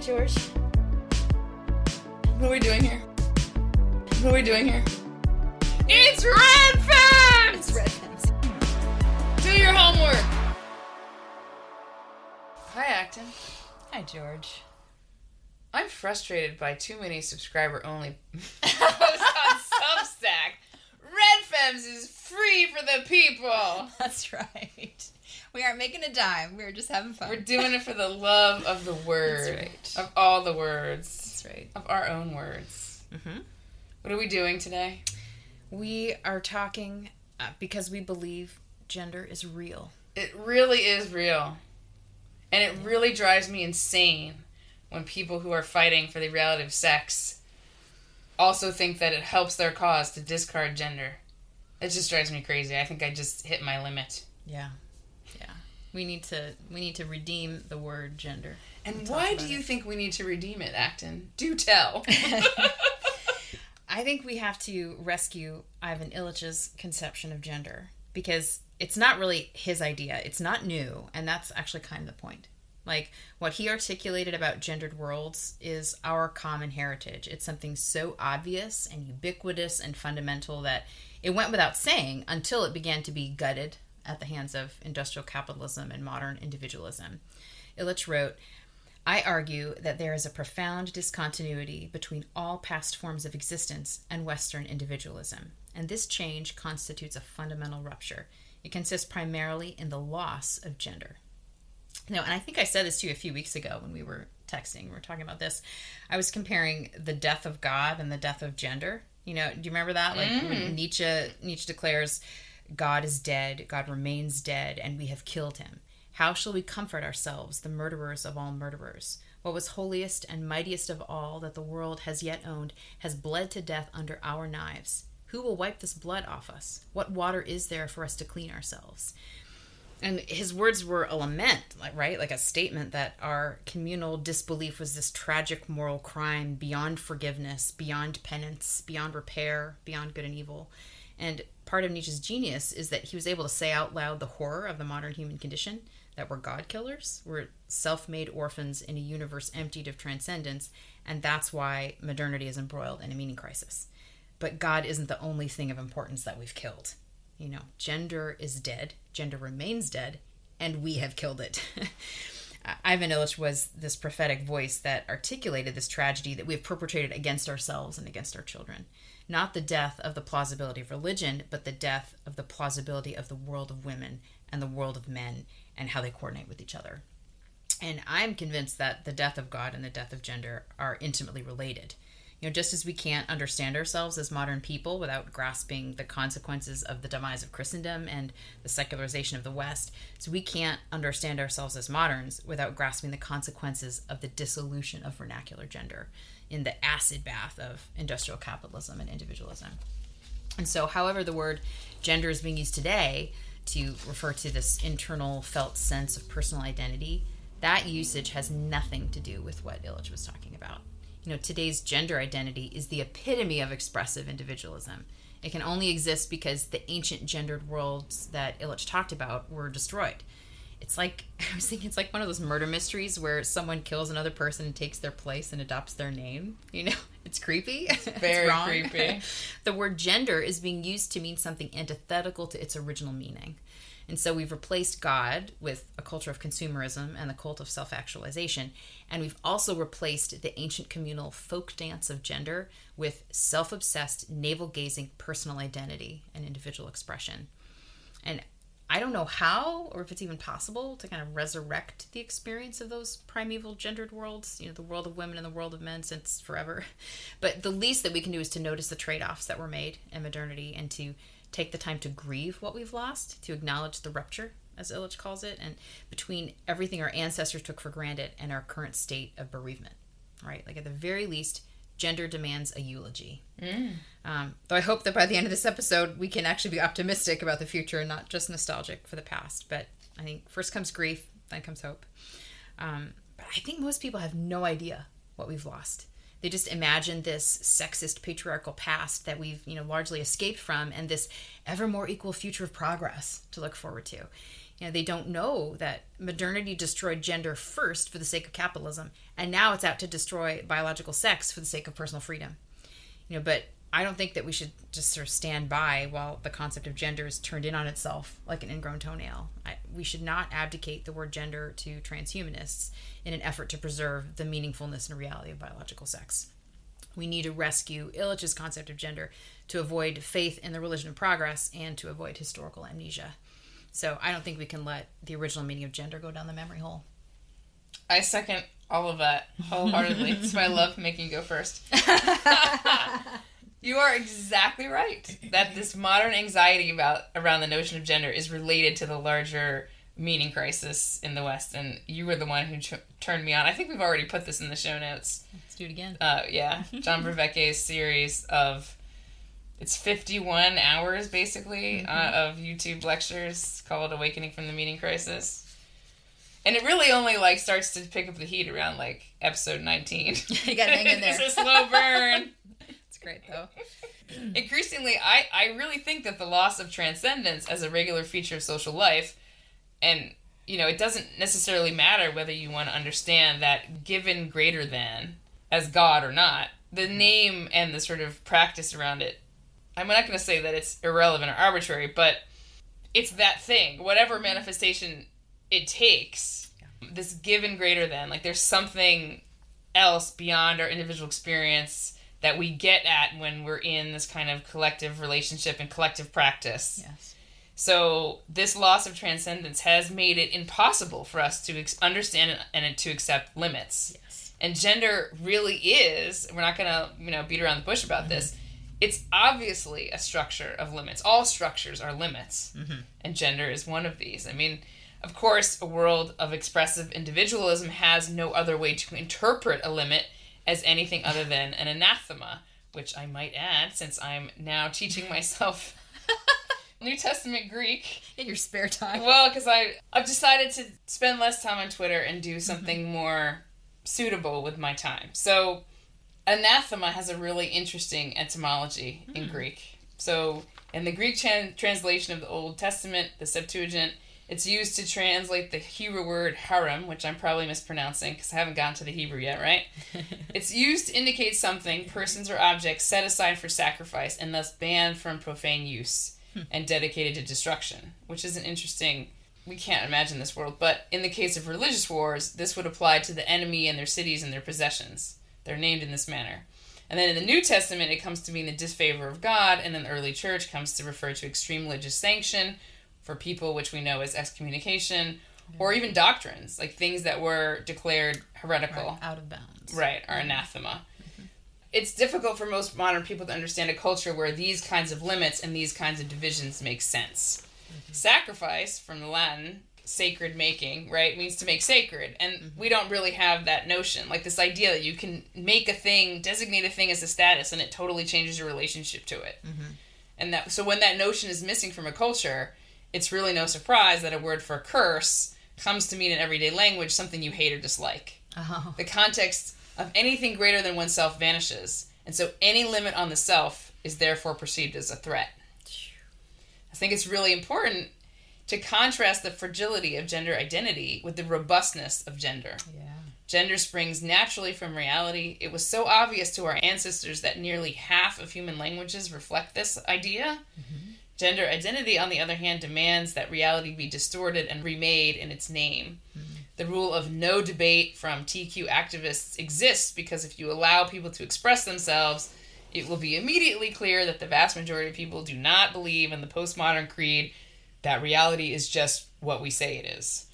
Hi, George. What are we doing here? What are we doing here? It's Red Femmes! It's Red Femmes. Do your homework! Hi, Acton. Hi, George. I'm frustrated by too many subscriber-only posts on Substack. Red Femmes is free for the people! That's right. We aren't making a dime. We're just having fun. We're doing it for the love of the word. That's right. Of all the words. That's right. Of our own words. Mm-hmm. What are we doing today? We are talking because we believe gender is real. It really is real. And it really drives me insane when people who are fighting for the reality of sex also think that it helps their cause to discard gender. It just drives me crazy. I think I just hit my limit. Yeah. We need to redeem the word gender. And why do you think we need to redeem it, Acton? Do tell. I think we have to rescue Ivan Illich's conception of gender because it's not really his idea. It's not new, and that's actually kind of the point. Like, what he articulated about gendered worlds is our common heritage. It's something so obvious and ubiquitous and fundamental that it went without saying until it began to be gutted at the hands of industrial capitalism and modern individualism. Illich wrote, "I argue that there is a profound discontinuity between all past forms of existence and Western individualism, and this change constitutes a fundamental rupture. It consists primarily in the loss of gender." Now, and I think I said this to you a few weeks ago when we were texting. We were talking about this. I was comparing the death of God and the death of gender. You know, do you remember that? Like when Nietzsche declares, God is dead, God remains dead, and we have killed him. How shall we comfort ourselves, the murderers of all murderers? What was holiest and mightiest of all that the world has yet owned has bled to death under our knives. Who will wipe this blood off us? What water is there for us to clean ourselves? And his words were a lament, right? Like a statement that our communal disbelief was this tragic moral crime beyond forgiveness, beyond penance, beyond repair, beyond good and evil. And part of Nietzsche's genius is that he was able to say out loud the horror of the modern human condition, that we're God killers, we're self-made orphans in a universe emptied of transcendence, and that's why modernity is embroiled in a meaning crisis. But God isn't the only thing of importance that we've killed. You know, gender is dead, gender remains dead, and we have killed it. Ivan Illich was this prophetic voice that articulated this tragedy that we have perpetrated against ourselves and against our children. Not the death of the plausibility of religion, but the death of the plausibility of the world of women and the world of men and how they coordinate with each other. And I'm convinced that the death of God and the death of gender are intimately related. You know, just as we can't understand ourselves as modern people without grasping the consequences of the demise of Christendom and the secularization of the West, so we can't understand ourselves as moderns without grasping the consequences of the dissolution of vernacular gender in the acid bath of industrial capitalism and individualism. And so, however the word gender is being used today to refer to this internal felt sense of personal identity, that usage has nothing to do with what Illich was talking about. You know, today's gender identity is the epitome of expressive individualism. It can only exist because the ancient gendered worlds that Illich talked about were destroyed. It's like, I was thinking, it's like one of those murder mysteries where someone kills another person and takes their place and adopts their name. You know, it's creepy. It's very wrong. creepy. The word gender is being used to mean something antithetical to its original meaning. And so we've replaced God with a culture of consumerism and the cult of self-actualization. And we've also replaced the ancient communal folk dance of gender with self-obsessed, navel-gazing personal identity and individual expression. And I don't know how, or if it's even possible, to kind of resurrect the experience of those primeval gendered worlds, you know, the world of women and the world of men since forever. But the least that we can do is to notice the trade-offs that were made in modernity and to take the time to grieve what we've lost, to acknowledge the rupture, as Illich calls it, and between everything our ancestors took for granted and our current state of bereavement, right? Like, at the very least, gender demands a eulogy. Though I hope that by the end of this episode, we can actually be optimistic about the future and not just nostalgic for the past. But I think first comes grief, then comes hope. But I think most people have no idea what we've lost. They just imagine this sexist, patriarchal past that we've, you know, largely escaped from, and this ever more equal future of progress to look forward to. They don't know that modernity destroyed gender first for the sake of capitalism, and now it's out to destroy biological sex for the sake of personal freedom. But I don't think that we should just sort of stand by while the concept of gender is turned in on itself like an ingrown toenail. We should not abdicate the word gender to transhumanists in an effort to preserve the meaningfulness and reality of biological sex. We need to rescue Illich's concept of gender to avoid faith in the religion of progress and to avoid historical amnesia. So I don't think we can let the original meaning of gender go down the memory hole. I second all of that wholeheartedly. That's why I love making you go first. You are exactly right. That this modern anxiety around the notion of gender is related to the larger meaning crisis in the West. And you were the one who turned me on. I think we've already put this in the show notes. Let's do it again. Yeah. John Vervaeke's series of... It's 51 hours, basically, of YouTube lectures called Awakening from the Meaning Crisis. And it really only, starts to pick up the heat around, episode 19. You gotta hang in there. It's a slow burn. It's great, though. Increasingly, I really think that the loss of transcendence as a regular feature of social life, and, it doesn't necessarily matter whether you want to understand that given greater than as God or not, the name and the sort of practice around it, I'm not going to say that it's irrelevant or arbitrary, but it's that thing. Whatever manifestation it takes, this given greater than, there's something else beyond our individual experience that we get at when we're in this kind of collective relationship and collective practice. Yes. So this loss of transcendence has made it impossible for us to understand and to accept limits. Yes. And gender really is, we're not going to, beat around the bush about this, it's obviously a structure of limits. All structures are limits, and gender is one of these. I mean, of course, a world of expressive individualism has no other way to interpret a limit as anything other than an anathema, which I might add, since I'm now teaching myself New Testament Greek. In your spare time. Well, because I've decided to spend less time on Twitter and do something more suitable with my time. So... anathema has a really interesting etymology in Greek. So, in the Greek translation of the Old Testament, the Septuagint, it's used to translate the Hebrew word harem, which I'm probably mispronouncing because I haven't gotten to the Hebrew yet, right? It's used to indicate something, persons or objects, set aside for sacrifice and thus banned from profane use and dedicated to destruction, which is an interesting... We can't imagine this world, but in the case of religious wars, this would apply to the enemy and their cities and their possessions. They're named in this manner. And then in the New Testament, it comes to mean the disfavor of God, and in the early church comes to refer to extreme religious sanction for people, which we know as excommunication, or even doctrines, things that were declared heretical. Right, out of bounds. Right, are anathema. It's difficult for most modern people to understand a culture where these kinds of limits and these kinds of divisions make sense. Sacrifice, from the Latin... sacred making, right, means to make sacred, and we don't really have that notion, this idea that you can make a thing, designate a thing as a status, and it totally changes your relationship to it. And that, so when that notion is missing from a culture, it's really no surprise that a word for curse comes to mean in everyday language something you hate or dislike. The context of anything greater than oneself vanishes, and so any limit on the self is therefore perceived as a threat. I think it's really important to contrast the fragility of gender identity with the robustness of gender. Yeah. Gender springs naturally from reality. It was so obvious to our ancestors that nearly half of human languages reflect this idea. Gender identity, on the other hand, demands that reality be distorted and remade in its name. The rule of no debate from TQ activists exists because if you allow people to express themselves, it will be immediately clear that the vast majority of people do not believe in the postmodern creed that reality is just what we say it is.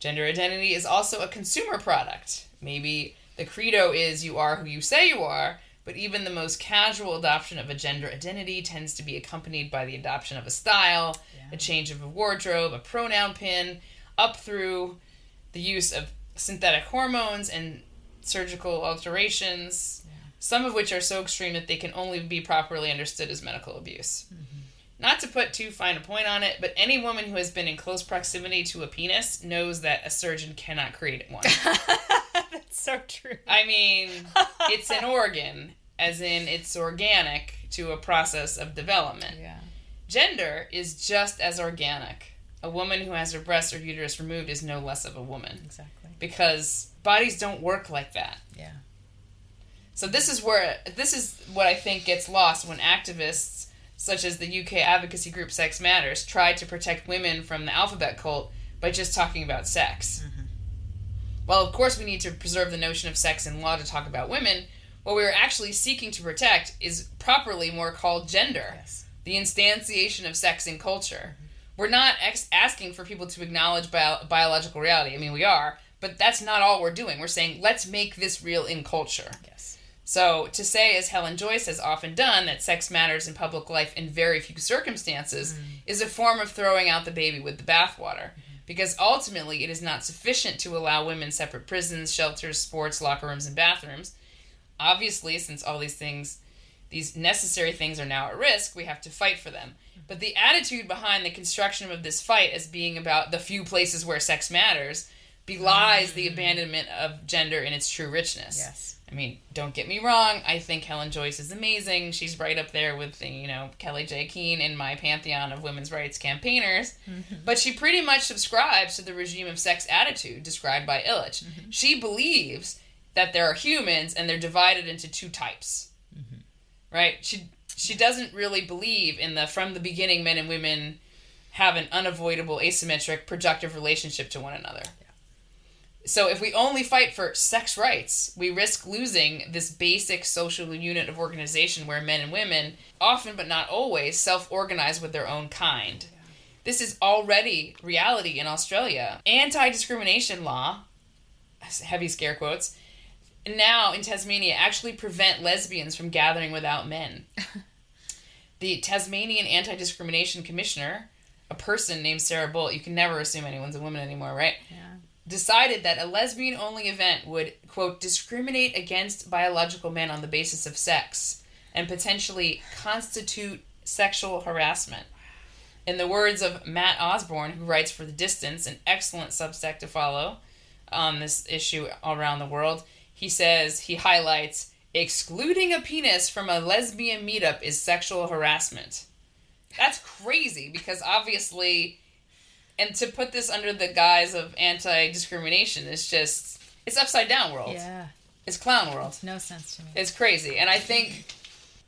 Gender identity is also a consumer product. Maybe the credo is you are who you say you are, but even the most casual adoption of a gender identity tends to be accompanied by the adoption of a style, a change of a wardrobe, a pronoun pin, up through the use of synthetic hormones and surgical alterations, some of which are so extreme that they can only be properly understood as medical abuse. Not to put too fine a point on it, but any woman who has been in close proximity to a penis knows that a surgeon cannot create one. That's so true. I mean, it's an organ, as in it's organic to a process of development. Yeah. Gender is just as organic. a woman who has her breast or uterus removed is no less of a woman. Exactly. Because bodies don't work like that. Yeah. So this is what I think gets lost when activists such as the UK advocacy group Sex Matters try to protect women from the alphabet cult by just talking about sex. Mm-hmm. While of course we need to preserve the notion of sex in law to talk about women, what we are actually seeking to protect is properly more called gender. Yes. The instantiation of sex in culture. Mm-hmm. We're not asking for people to acknowledge biological reality. I mean, we are, but that's not all we're doing. We're saying, let's make this real in culture. Yes. So, to say, as Helen Joyce has often done, that sex matters in public life in very few circumstances is a form of throwing out the baby with the bathwater. Because ultimately, it is not sufficient to allow women separate prisons, shelters, sports, locker rooms, and bathrooms. Obviously, since all these necessary things are now at risk, we have to fight for them. But the attitude behind the construction of this fight as being about the few places where sex matters belies the abandonment of gender in its true richness. Yes. I mean, don't get me wrong, I think Helen Joyce is amazing. She's right up there with, Kelly J. Keene in my pantheon of women's rights campaigners. Mm-hmm. But she pretty much subscribes to the regime of sex attitude described by Illich. Mm-hmm. She believes that there are humans and they're divided into two types. Mm-hmm. Right? She doesn't really believe in from the beginning, men and women have an unavoidable, asymmetric, productive relationship to one another. Yeah. So if we only fight for sex rights, we risk losing this basic social unit of organization where men and women, often but not always, self-organize with their own kind. Yeah. This is already reality in Australia. Anti-discrimination law, heavy scare quotes, now in Tasmania actually prevent lesbians from gathering without men. The Tasmanian Anti-Discrimination Commissioner, a person named Sarah Bullitt, you can never assume anyone's a woman anymore, right? Yeah. Decided that a lesbian-only event would, quote, discriminate against biological men on the basis of sex and potentially constitute sexual harassment. In the words of Matt Osborne, who writes for The Distance, an excellent Substack to follow on this issue all around the world, he highlights, excluding a penis from a lesbian meetup is sexual harassment. That's crazy, because obviously, and to put this under the guise of anti-discrimination is just, it's upside down world. Yeah. It's clown world. Makes no sense to me. It's crazy. And I think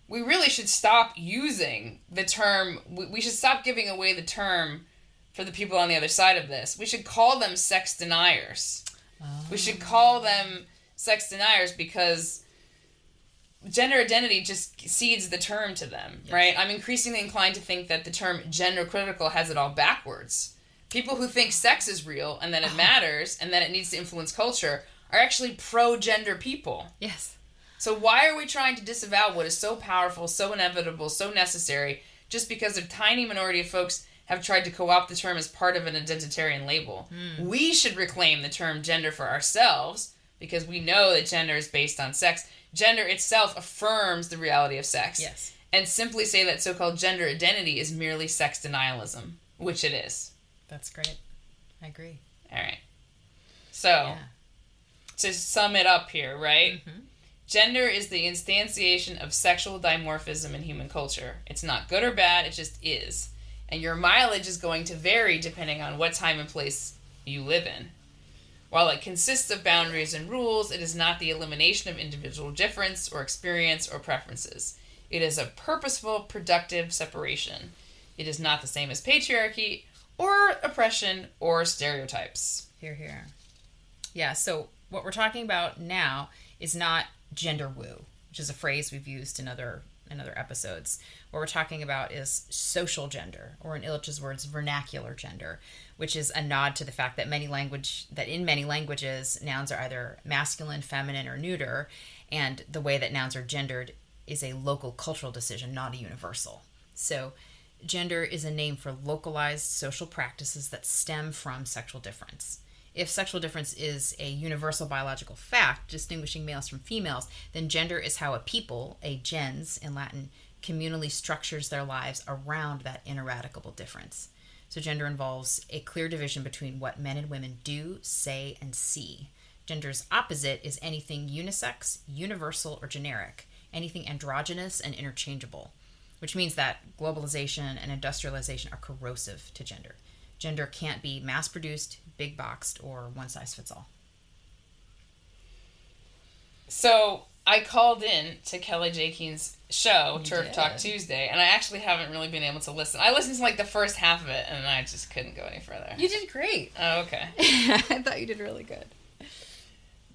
we really should stop using the term, we should stop giving away the term for the people on the other side of this. We should call them sex deniers. Oh. We should call them sex deniers because gender identity just cedes the term to them, yes. Right? I'm increasingly inclined to think that the term gender critical has it all backwards. People who think sex is real and that it matters and that it needs to influence culture are actually pro-gender people. Yes. So why are we trying to disavow what is so powerful, so inevitable, so necessary, just because a tiny minority of folks have tried to co-opt the term as part of an identitarian label? We should reclaim the term gender for ourselves because we know that gender is based on sex. Gender itself affirms the reality of sex. Yes. And simply say that so-called gender identity is merely sex denialism, which it is. That's great. I agree. All right. So, to sum it up here, right? Mm-hmm. Gender is the instantiation of sexual dimorphism in human culture. It's not good or bad, it just is. And your mileage is going to vary depending on what time and place you live in. While it consists of boundaries and rules, it is not the elimination of individual difference or experience or preferences. It is a purposeful, productive separation. It is not the same as patriarchy or oppression or stereotypes. Hear, hear. Yeah, so what we're talking about now is not gender woo, which is a phrase we've used in other episodes. What we're talking about is social gender, or in Illich's words, vernacular gender, which is a nod to the fact that in many languages, nouns are either masculine, feminine, or neuter, and the way that nouns are gendered is a local cultural decision, not a universal. So gender is a name for localized social practices that stem from sexual difference. If sexual difference is a universal biological fact, distinguishing males from females, then gender is how a people, a gens in Latin, communally structures their lives around that ineradicable difference. So gender involves a clear division between what men and women do, say, and see. Gender's opposite is anything unisex, universal, or generic, anything androgynous and interchangeable, which means that globalization and industrialization are corrosive to gender. gender can't be mass-produced, big-boxed, or one-size-fits-all. So I called in to Kelly J. Keen's show, Turf Talk Tuesday, and I actually haven't really been able to listen. I listened to like the first half of it, and I just couldn't go any further. You did great. Oh, okay. I thought you did really good.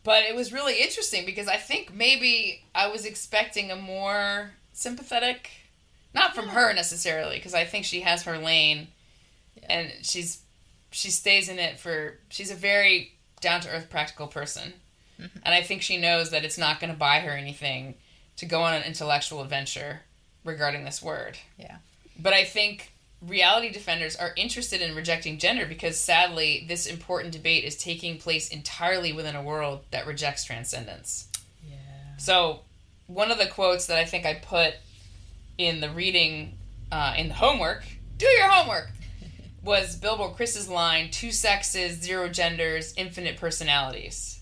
But it was really interesting because I think maybe I was expecting a more sympathetic, not from her necessarily, because I think she has her lane, and she stays in it she's a very down-to-earth, practical person. Mm-hmm. And I think she knows that it's not going to buy her anything to go on an intellectual adventure regarding this word. Yeah. But I think reality defenders are interested in rejecting gender because, sadly, this important debate is taking place entirely within a world that rejects transcendence. Yeah. So, one of the quotes that I think I put in the reading, in the homework, do your homework, was Bilbo Chris's line, 2 sexes, 0 genders, infinite personalities.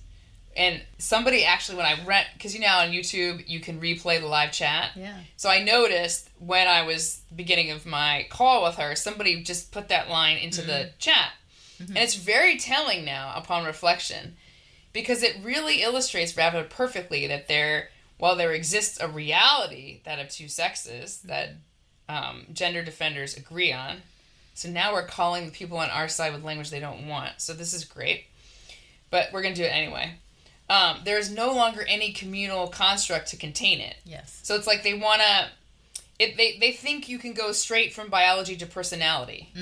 And somebody actually, when I read, because on YouTube, you can replay the live chat. Yeah. So I noticed when I was beginning of my call with her, somebody just put that line into the chat. Mm-hmm. And it's very telling now upon reflection, because it really illustrates rather perfectly that while there exists a reality, that of 2 sexes, that gender defenders agree on. So now we're calling the people on our side with language they don't want. So this is great. But we're going to do it anyway. There is no longer any communal construct to contain it. Yes. So it's like they want to... They think you can go straight from biology to personality.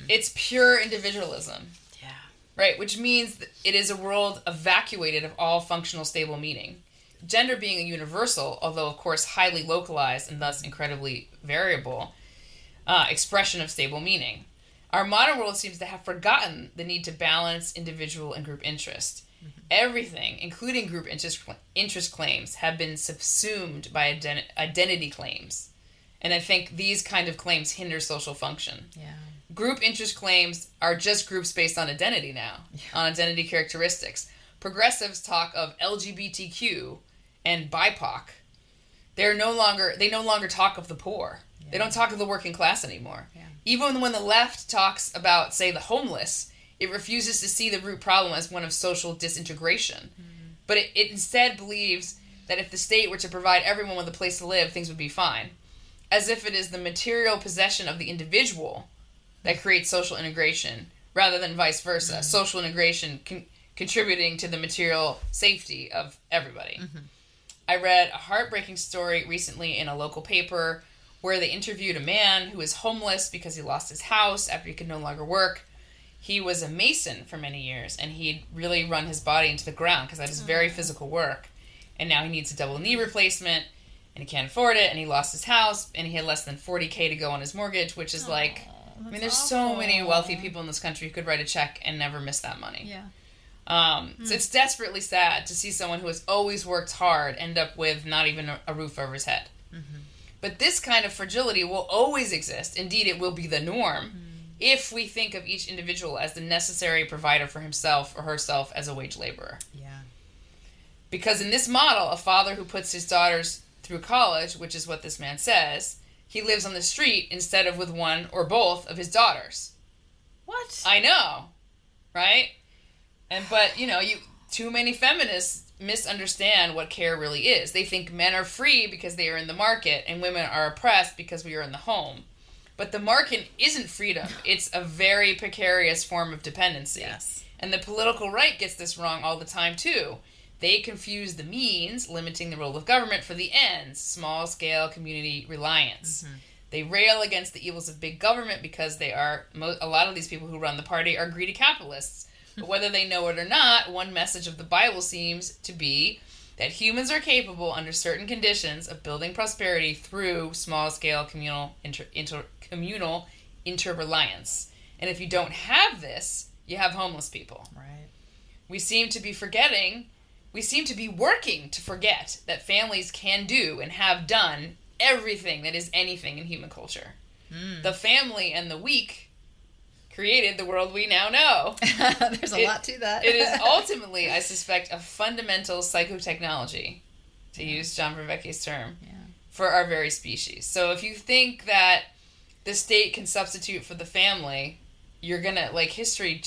It's pure individualism. Yeah. Right? Which means that it is a world evacuated of all functional stable meaning. Gender being a universal, although of course highly localized and thus incredibly variable, expression of stable meaning. Our modern world seems to have forgotten the need to balance individual and group interest. Mm-hmm. Everything, including group interest claims, have been subsumed by identity claims. And I think these kind of claims hinder social function. Yeah. Group interest claims are just groups based on identity now, on identity characteristics. Progressives talk of LGBTQ and BIPOC. They no longer talk of the poor. Yeah. They don't talk of the working class anymore. Yeah. Even when the left talks about, say, the homeless, it refuses to see the root problem as one of social disintegration. Mm-hmm. But it instead believes that if the state were to provide everyone with a place to live, things would be fine. As if it is the material possession of the individual that creates social integration, rather than vice versa. Mm-hmm. Social integration contributing to the material safety of everybody. Mm-hmm. I read a heartbreaking story recently in a local paper where they interviewed a man who was homeless because he lost his house after he could no longer work. He was a mason for many years, and he'd really run his body into the ground because that is very physical work. And now he needs a double knee replacement, and he can't afford it, and he lost his house, and he had less than $40,000 to go on his mortgage, which is there's awful. So many wealthy people in this country who could write a check and never miss that money. Yeah. So it's desperately sad to see someone who has always worked hard end up with not even a roof over his head. Mm-hmm. But this kind of fragility will always exist. Indeed, it will be the norm if we think of each individual as the necessary provider for himself or herself as a wage laborer. Yeah. Because in this model, a father who puts his daughters through college, which is what this man says, he lives on the street instead of with one or both of his daughters. What? I know, right? But too many feminists misunderstand what care really is. They think men are free because they are in the market and women are oppressed because we are in the home. But the market isn't freedom. It's a very precarious form of dependency. Yes. And the political right gets this wrong all the time, too. They confuse the means, limiting the role of government, for the ends, small-scale community reliance. Mm-hmm. They rail against the evils of big government because a lot of these people who run the party are greedy capitalists. But whether they know it or not, one message of the Bible seems to be that humans are capable, under certain conditions, of building prosperity through small-scale communal interreliance. And if you don't have this, you have homeless people. Right. We seem to be working to forget that families can do and have done everything that is anything in human culture. The family and the weak created the world we now know. There's a lot to that. It is ultimately, I suspect, a fundamental psychotechnology, to use John Vervaeke's term, for our very species. So if you think that the state can substitute for the family, you're gonna, like, history,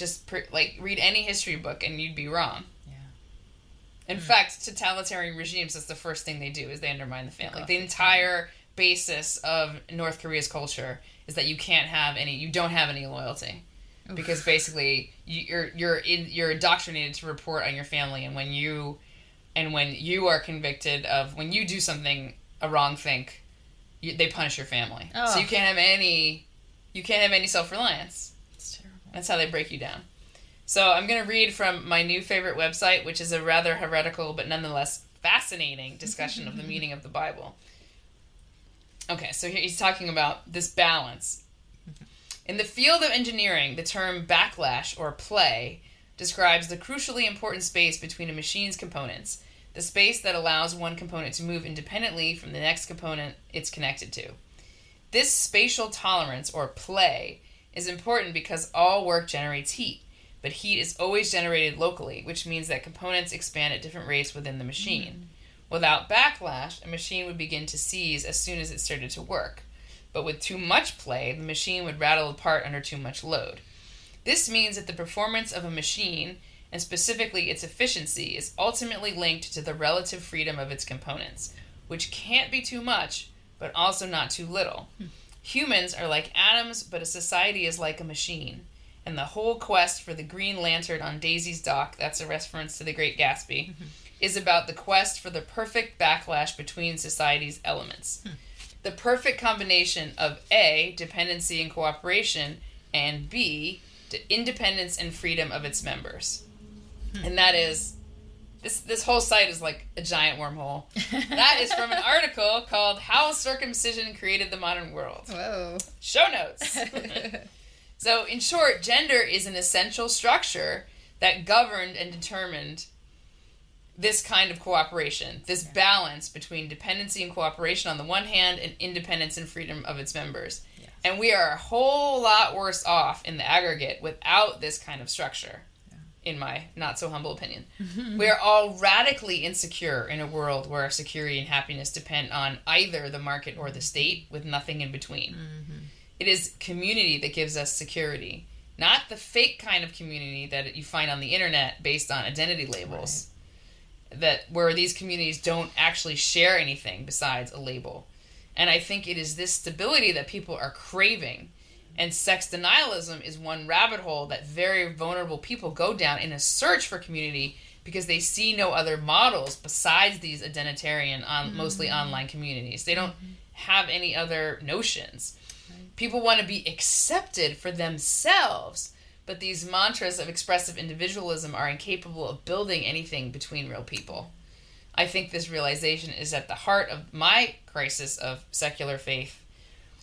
read any history book and you'd be wrong. In fact, totalitarian regimes, that's the first thing they do, is they undermine the family. The entire basis of North Korea's culture is that you don't have any loyalty. Oof. Because basically you're indoctrinated to report on your family, and when you are convicted of, when you do something, a wrong thing, they punish your family. Oh. So you can't have any self-reliance. It's terrible. That's how they break you down. So I'm going to read from my new favorite website, which is a rather heretical but nonetheless fascinating discussion of the meaning of the Bible. Okay, so here he's talking about this balance. In the field of engineering, the term backlash or play describes the crucially important space between a machine's components, the space that allows one component to move independently from the next component it's connected to. This spatial tolerance or play is important because all work generates heat. But heat is always generated locally, which means that components expand at different rates within the machine. Without backlash, a machine would begin to seize as soon as it started to work. But with too much play, the machine would rattle apart under too much load. This means that the performance of a machine, and specifically its efficiency, is ultimately linked to the relative freedom of its components, which can't be too much, but also not too little. Humans are like atoms, but a society is like a machine. And the whole quest for the green lantern on Daisy's dock, that's a reference to The Great Gatsby, is about the quest for the perfect backlash between society's elements. The perfect combination of A, dependency and cooperation, and B, independence and freedom of its members. And that is, this whole site is like a giant wormhole. That is from an article called How Circumcision Created the Modern World. Whoa. Show notes. So, in short, gender is an essential structure that governed and determined this kind of cooperation, this balance between dependency and cooperation on the one hand and independence and freedom of its members. Yes. And we are a whole lot worse off in the aggregate without this kind of structure, in my not-so-humble opinion. We are all radically insecure in a world where our security and happiness depend on either the market or the state, with nothing in between. It is community that gives us security, not the fake kind of community that you find on the internet based on identity labels, where these communities don't actually share anything besides a label. And I think it is this stability that people are craving. And sex denialism is one rabbit hole that very vulnerable people go down in a search for community because they see no other models besides these identitarian, mostly online communities. They don't have any other notions. People want to be accepted for themselves, but these mantras of expressive individualism are incapable of building anything between real people. I think this realization is at the heart of my crisis of secular faith.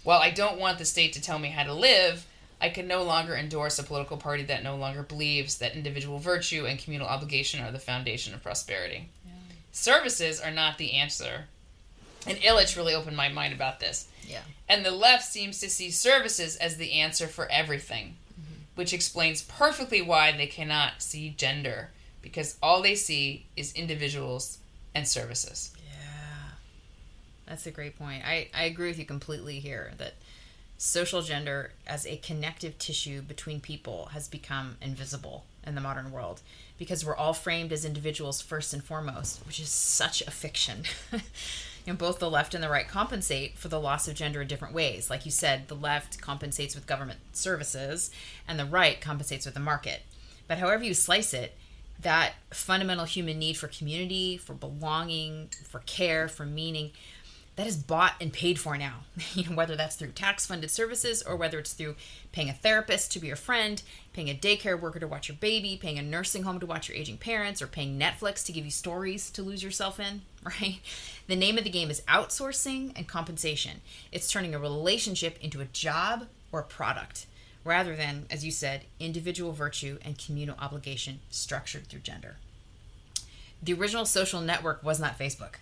While I don't want the state to tell me how to live, I can no longer endorse a political party that no longer believes that individual virtue and communal obligation are the foundation of prosperity. Yeah. Services are not the answer. And Illich really opened my mind about this. Yeah. And the left seems to see services as the answer for everything, which explains perfectly why they cannot see gender, because all they see is individuals and services. Yeah. That's a great point. I agree with you completely here that social gender as a connective tissue between people has become invisible in the modern world because we're all framed as individuals first and foremost, which is such a fiction. Both the left and the right compensate for the loss of gender in different ways. Like you said, the left compensates with government services and the right compensates with the market. But however you slice it, that fundamental human need for community, for belonging, for care, for meaning, that is bought and paid for now. Whether that's through tax-funded services or whether it's through paying a therapist to be your friend, paying a daycare worker to watch your baby, paying a nursing home to watch your aging parents, or paying Netflix to give you stories to lose yourself in, right? The name of the game is outsourcing and compensation. It's turning a relationship into a job or a product, rather than, as you said, individual virtue and communal obligation structured through gender. The original social network was not Facebook.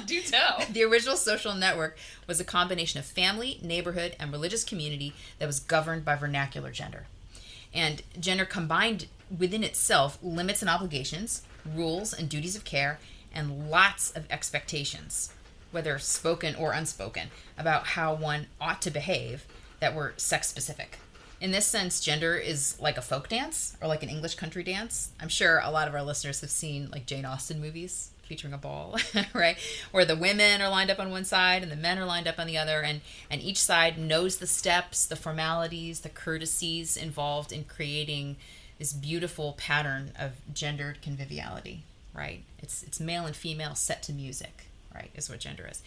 Do tell. The original social network was a combination of family, neighborhood, and religious community that was governed by vernacular gender. And gender combined within itself limits and obligations, rules and duties of care, and lots of expectations, whether spoken or unspoken, about how one ought to behave that were sex-specific. In this sense, gender is like a folk dance or like an English country dance. I'm sure a lot of our listeners have seen like Jane Austen movies featuring a ball, right? Where the women are lined up on one side and the men are lined up on the other, and each side knows the steps, the formalities, the courtesies involved in creating this beautiful pattern of gendered conviviality, right? It's male and female set to music, right, is what gender is.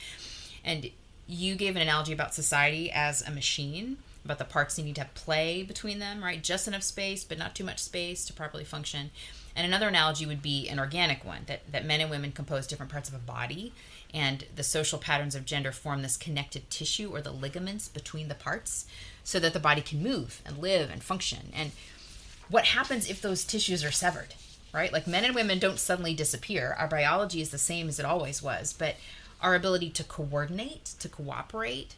And you gave an analogy about society as a machine, about the parts needing to have play between them, right? Just enough space, but not too much space to properly function. And another analogy would be an organic one, that men and women compose different parts of a body, and the social patterns of gender form this connective tissue or the ligaments between the parts so that the body can move and live and function. And what happens if those tissues are severed, right? Like men and women don't suddenly disappear. Our biology is the same as it always was, but our ability to coordinate, to cooperate,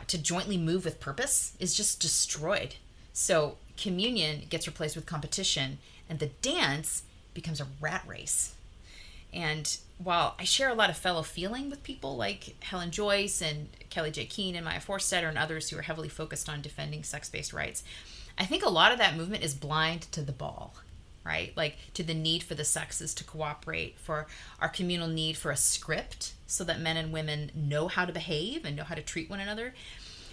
to jointly move with purpose is just destroyed. So communion gets replaced with competition, and the dance becomes a rat race. And while I share a lot of fellow feeling with people like Helen Joyce and Kelly J. Keene and Maya Forstetter and others who are heavily focused on defending sex-based rights, I think a lot of that movement is blind to the ball, right? Like to the need for the sexes to cooperate, for our communal need for a script so that men and women know how to behave and know how to treat one another.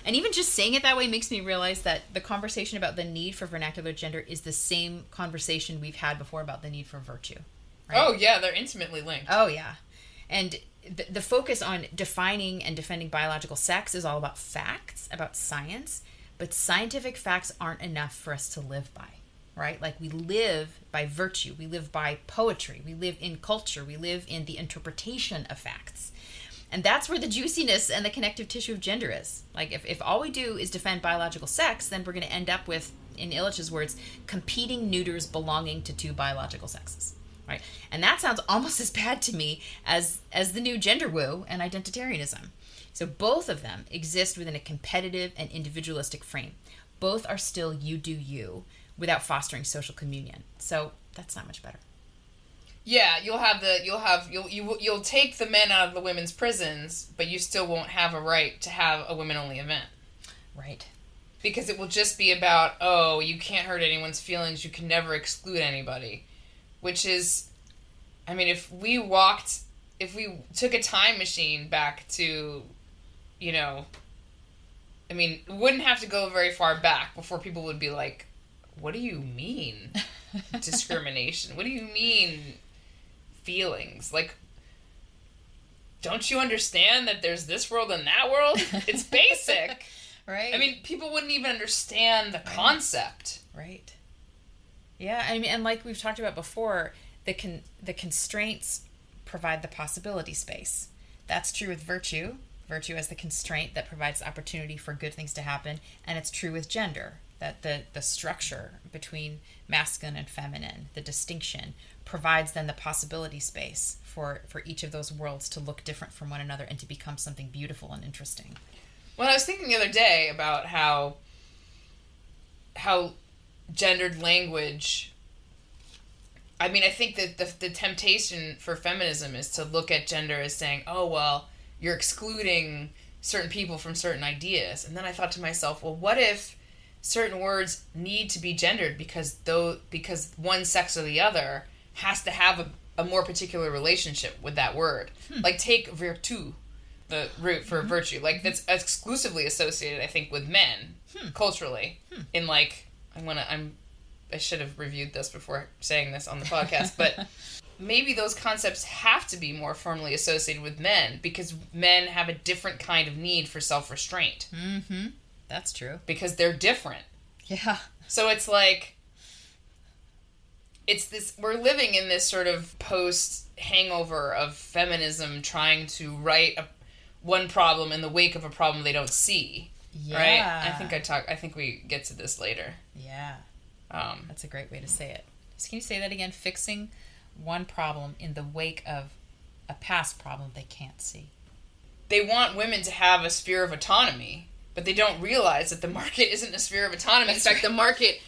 And even just saying it that way makes me realize that the conversation about the need for vernacular gender is the same conversation we've had before about the need for virtue. Right? Oh, yeah, they're intimately linked. Oh, yeah. And the focus on defining and defending biological sex is all about facts, about science, but scientific facts aren't enough for us to live by, right? Like we live by virtue, we live by poetry, we live in culture, we live in the interpretation of facts. And that's where the juiciness and the connective tissue of gender is. Like if all we do is defend biological sex, then we're going to end up with, in Illich's words, competing neuters belonging to two biological sexes, right? And that sounds almost as bad to me as the new gender woo and identitarianism. So both of them exist within a competitive and individualistic frame. Both are still you do you without fostering social communion. So that's not much better. Yeah, you'll take the men out of the women's prisons, but you still won't have a right to have a women-only event. Right. Because it will just be about, oh, you can't hurt anyone's feelings, you can never exclude anybody. Which is, I mean, if we took a time machine back to, I mean, it wouldn't have to go very far back before people would be like, what do you mean discrimination? What do you mean feelings? Like, don't you understand that there's this world and that world? It's basic. Right. I mean, people wouldn't even understand the concept. Right. Yeah, I mean, and like we've talked about before, the constraints provide the possibility space. That's true with virtue as the constraint that provides opportunity for good things to happen, and it's true with gender, that the structure between masculine and feminine, the distinction, provides then the possibility space for each of those worlds to look different from one another and to become something beautiful and interesting. Well, I was thinking the other day about how gendered language, I mean, I think that the temptation for feminism is to look at gender as saying, oh, well, you're excluding certain people from certain ideas. And then I thought to myself, well, what if certain words need to be gendered because one sex or the other has to have a more particular relationship with that word? Like take vertu, the root for virtue. Like that's exclusively associated, I think, with men culturally. In like, I should have reviewed this before saying this on the podcast, but maybe those concepts have to be more firmly associated with men because men have a different kind of need for self-restraint. Mm-hmm. That's true. Because they're different. Yeah. So it's like, we're living in this sort of post-hangover of feminism trying to right one problem in the wake of a problem they don't see. Yeah. Right? I think we get to this later. Yeah. That's a great way to say it. Can you say that again? Fixing one problem in the wake of a past problem they can't see. They want women to have a sphere of autonomy, but they don't realize that the market isn't a sphere of autonomy. In fact, the market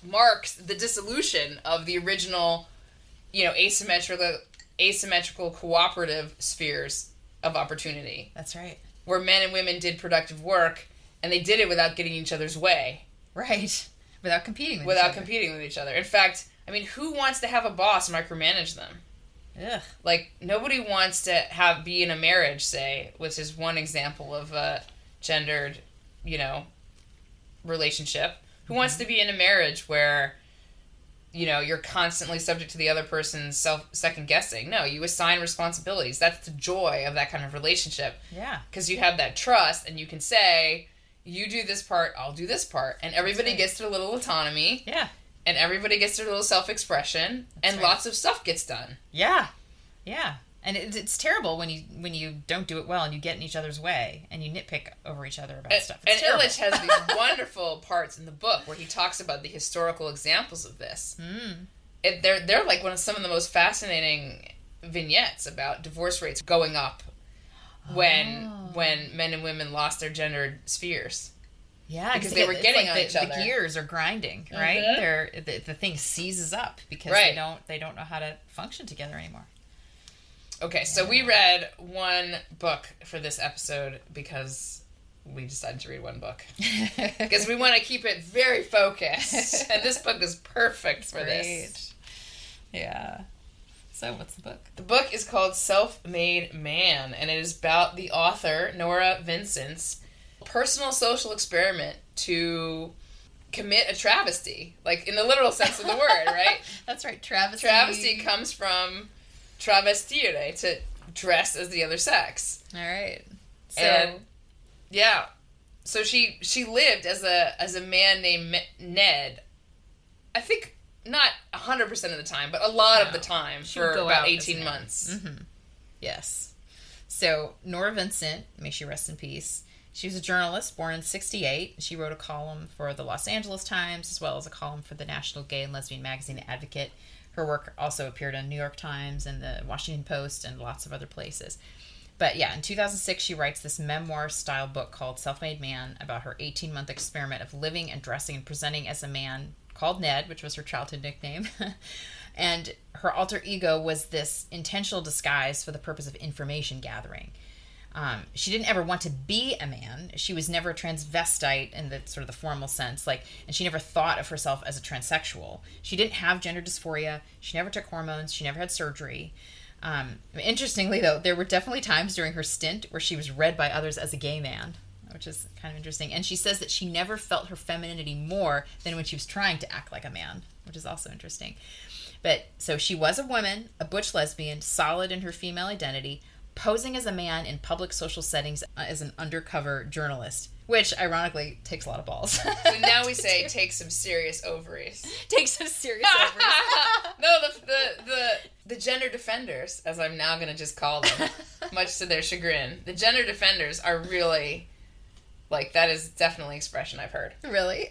marks the dissolution of the original, asymmetrical cooperative spheres of opportunity. That's right. Where men and women did productive work And they did it without getting in each other's way. Right. Without competing with each other. In fact, I mean, who wants to have a boss micromanage them? Ugh. Like, nobody wants to be in a marriage, say, which is one example of a gendered, relationship. Who wants to be in a marriage where, you're constantly subject to the other person's second-guessing? No, you assign responsibilities. That's the joy of that kind of relationship. Yeah. Because you have that trust, and you can say, you do this part, I'll do this part. And everybody gets their little autonomy. Yeah. And everybody gets their little self-expression. And lots of stuff gets done. Yeah. Yeah. And it's terrible when you don't do it well and you get in each other's way and you nitpick over each other about stuff. It's terrible. Illich has these wonderful parts in the book where he talks about the historical examples of this. They're like some of the most fascinating vignettes about divorce rates going up when men and women lost their gendered spheres. Yeah, because they were getting on each other. The gears are grinding, right? Mm-hmm. The thing seizes up because they don't know how to function together anymore. Okay, so we read one book for this episode because we decided to read one book. Because we want to keep it very focused. And this book is perfect for this. Yeah. So what's the book? The book is called Self-Made Man, and it is about the author, Norah Vincent's personal social experiment to commit a travesty. Like, in the literal sense of the word, right? That's right, travesty. Travesty comes from travestire, to dress as the other sex. All right. So so she lived as a man named Ned. I think not 100% of the time, but a lot of the time for about 18 months. Mm-hmm. Yes. So Norah Vincent, may she rest in peace. She was a journalist born in 1968. She wrote a column for the Los Angeles Times as well as a column for the National Gay and Lesbian Magazine Advocate. Her work also appeared in New York Times and the Washington Post and lots of other places. But yeah, in 2006, she writes this memoir-style book called Self-Made Man about her 18-month experiment of living and dressing and presenting as a man called Ned, which was her childhood nickname. And her alter ego was this intentional disguise for the purpose of information gathering. She didn't ever want to be a man. She was never a transvestite in the sort of the formal sense, and she never thought of herself as a transsexual. She didn't have gender dysphoria. She never took hormones. She never had surgery. Interestingly, though, there were definitely times during her stint where she was read by others as a gay man, which is kind of interesting. And she says that she never felt her femininity more than when she was trying to act like a man, which is also interesting. But so she was a woman, a butch lesbian, solid in her female identity, posing as a man in public social settings as an undercover journalist, which ironically takes a lot of balls. So now we say take some serious ovaries. Take some serious ovaries. No, the gender defenders, as I'm now going to just call them, much to their chagrin, the gender defenders are really, that is definitely an expression I've heard. Really?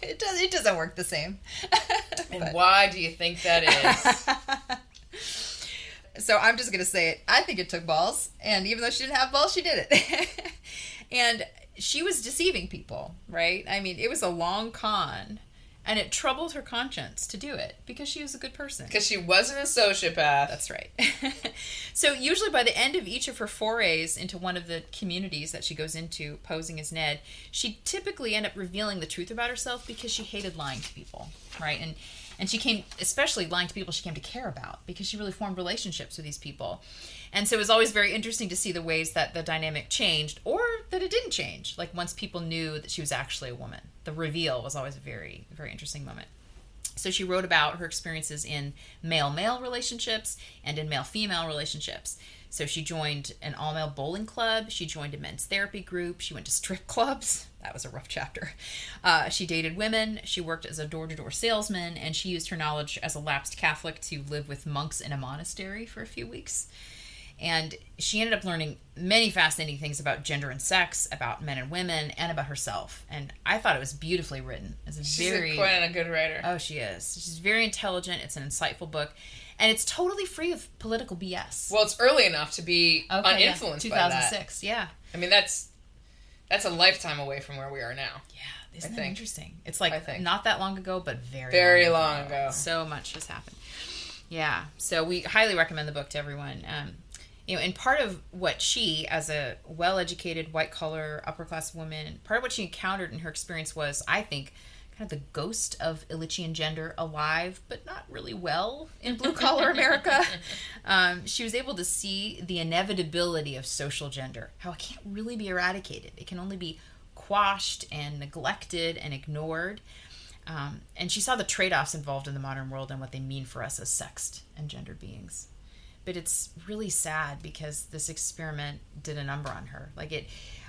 It doesn't work the same. And why do you think that is? So I'm just going to say it. I think it took balls. And even though she didn't have balls, she did it. And she was deceiving people, right? I mean, it was a long con. And it troubled her conscience to do it because she was a good person. Because she wasn't a sociopath. That's right. So usually by the end of each of her forays into one of the communities that she goes into posing as Ned, she typically ended up revealing the truth about herself because she hated lying to people, right? And she came, especially lying to people she came to care about because she really formed relationships with these people. And so it was always very interesting to see the ways that the dynamic changed or that it didn't change. Like once people knew that she was actually a woman. The reveal was always a very, very interesting moment. So she wrote about her experiences in male-male relationships and in male-female relationships. So she joined an all-male bowling club. She joined a men's therapy group. She went to strip clubs. That was a rough chapter. She dated women. She worked as a door-to-door salesman. And she used her knowledge as a lapsed Catholic to live with monks in a monastery for a few weeks. And she ended up learning many fascinating things about gender and sex, about men and women, and about herself. And I thought it was beautifully written. She's quite a good writer. Oh, she is. She's very intelligent. It's an insightful book. And it's totally free of political BS. Well, it's early enough to be uninfluenced by that. 2006, yeah. I mean, that's a lifetime away from where we are now. Yeah, isn't that interesting? It's not that long ago, but very long ago. So much has happened. Yeah, so we highly recommend the book to everyone. And part of what she, as a well-educated, white-collar, upper-class woman, part of what she encountered in her experience was, I think, kind of the ghost of Ilitchian gender alive, but not really well in blue-collar America. She was able to see the inevitability of social gender, how it can't really be eradicated. It can only be quashed and neglected and ignored. And she saw the trade-offs involved in the modern world and what they mean for us as sexed and gendered beings. But it's really sad because this experiment did a number on her. Like, it,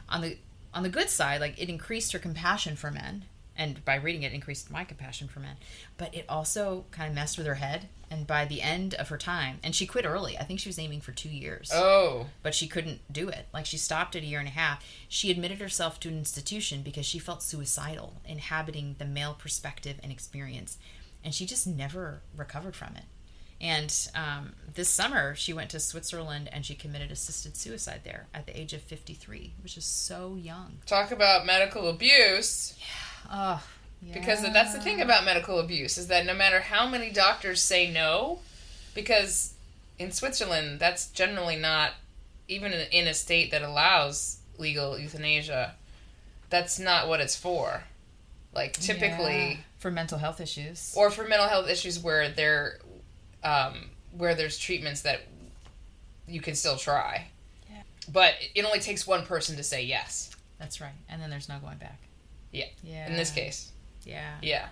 on the good side, like, it increased her compassion for men, and by reading it, increased my compassion for men. But it also kind of messed with her head. And by the end of her time, and she quit early. I think she was aiming for 2 years. Oh. But she couldn't do it. Like, she stopped at a year and a half. She admitted herself to an institution because she felt suicidal, inhabiting the male perspective and experience. And she just never recovered from it. And this summer, she went to Switzerland and she committed assisted suicide there at the age of 53, which is so young. Talk about medical abuse. Yeah. Oh, yeah. Because that's the thing about medical abuse, is that no matter how many doctors say no, because in Switzerland, that's generally not, even in a state that allows legal euthanasia, that's not what it's for. Like, typically... Yeah. For mental health issues. Or for mental health issues where there's treatments that you can still try. Yeah. But it only takes one person to say yes. That's right. And then there's no going back. Yeah. Yeah. In this case. Yeah. Yeah.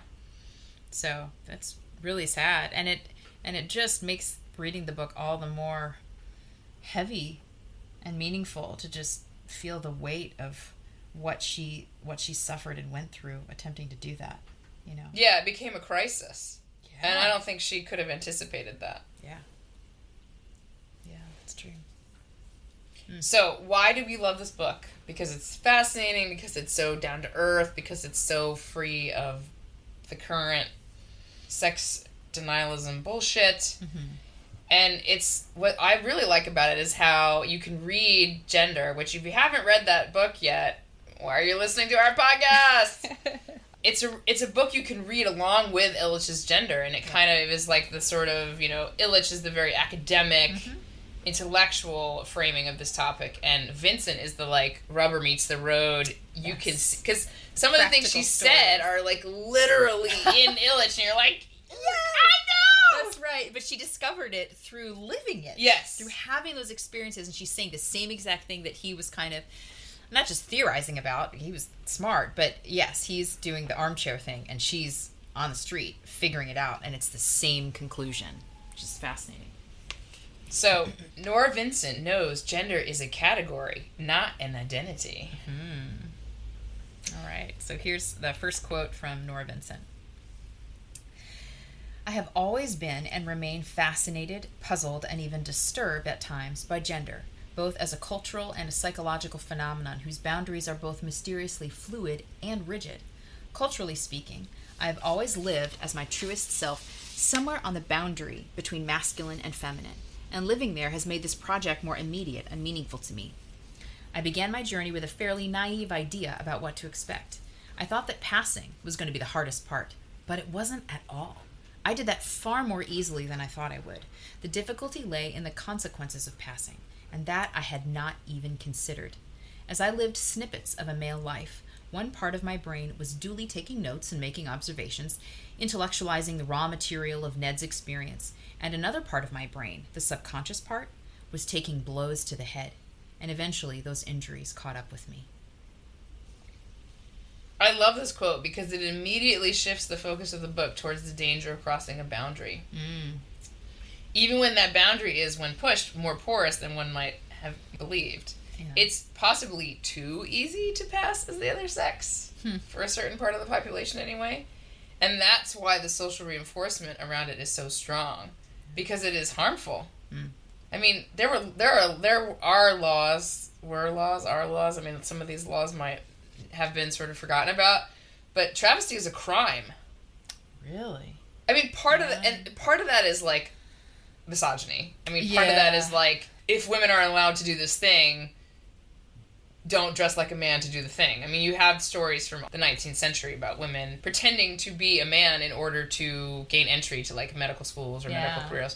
So that's really sad. And it just makes reading the book all the more heavy and meaningful to just feel the weight of what she suffered and went through attempting to do that, you know. Yeah, it became a crisis. Yeah. And I don't think she could have anticipated that. Yeah. Yeah, that's true. So, why do we love this book? Because it's fascinating, because it's so down to earth, because it's so free of the current sex denialism bullshit. Mm-hmm. And it's, what I really like about it is how you can read gender, which if you haven't read that book yet, why are you listening to our podcast? It's a book you can read along with Ilitch's gender, and it kind of is like the sort of, you know, Ilitch is the very academic, intellectual framing of this topic, and Vincent is the, like, rubber meets the road. You can see, because some of the things she said are, like, literally in Ilitch, and you're like, yeah, I know! That's right, but she discovered it through living it. Yes. Through having those experiences, and she's saying the same exact thing that he was kind of, not just theorizing about, he was smart, but yes, he's doing the armchair thing, and she's on the street figuring it out, and it's the same conclusion, which is fascinating. So, Norah Vincent knows gender is a category, not an identity. All right, so here's the first quote from Norah Vincent. I have always been and remain fascinated, puzzled, and even disturbed at times by gender, both as a cultural and a psychological phenomenon whose boundaries are both mysteriously fluid and rigid. Culturally speaking, I have always lived as my truest self somewhere on the boundary between masculine and feminine, and living there has made this project more immediate and meaningful to me. I began my journey with a fairly naive idea about what to expect. I thought that passing was going to be the hardest part, but it wasn't at all. I did that far more easily than I thought I would. The difficulty lay in the consequences of passing, and that I had not even considered. As I lived snippets of a male life, one part of my brain was duly taking notes and making observations, intellectualizing the raw material of Ned's experience, and another part of my brain, the subconscious part, was taking blows to the head, and eventually those injuries caught up with me. I love this quote because it immediately shifts the focus of the book towards the danger of crossing a boundary. Even when that boundary is, when pushed, more porous than one might have believed. Yeah. It's possibly too easy to pass as the other sex, for a certain part of the population anyway. And that's why the social reinforcement around it is so strong, because it is harmful. I mean, there are laws. I mean, some of these laws might have been sort of forgotten about, but travesty is a crime. Really? I mean, part of that is like misogyny. I mean, part of that is like, if women are allowed to do this thing, don't dress like a man to do the thing. I mean, you have stories from the 19th century about women pretending to be a man in order to gain entry to like medical schools or medical careers.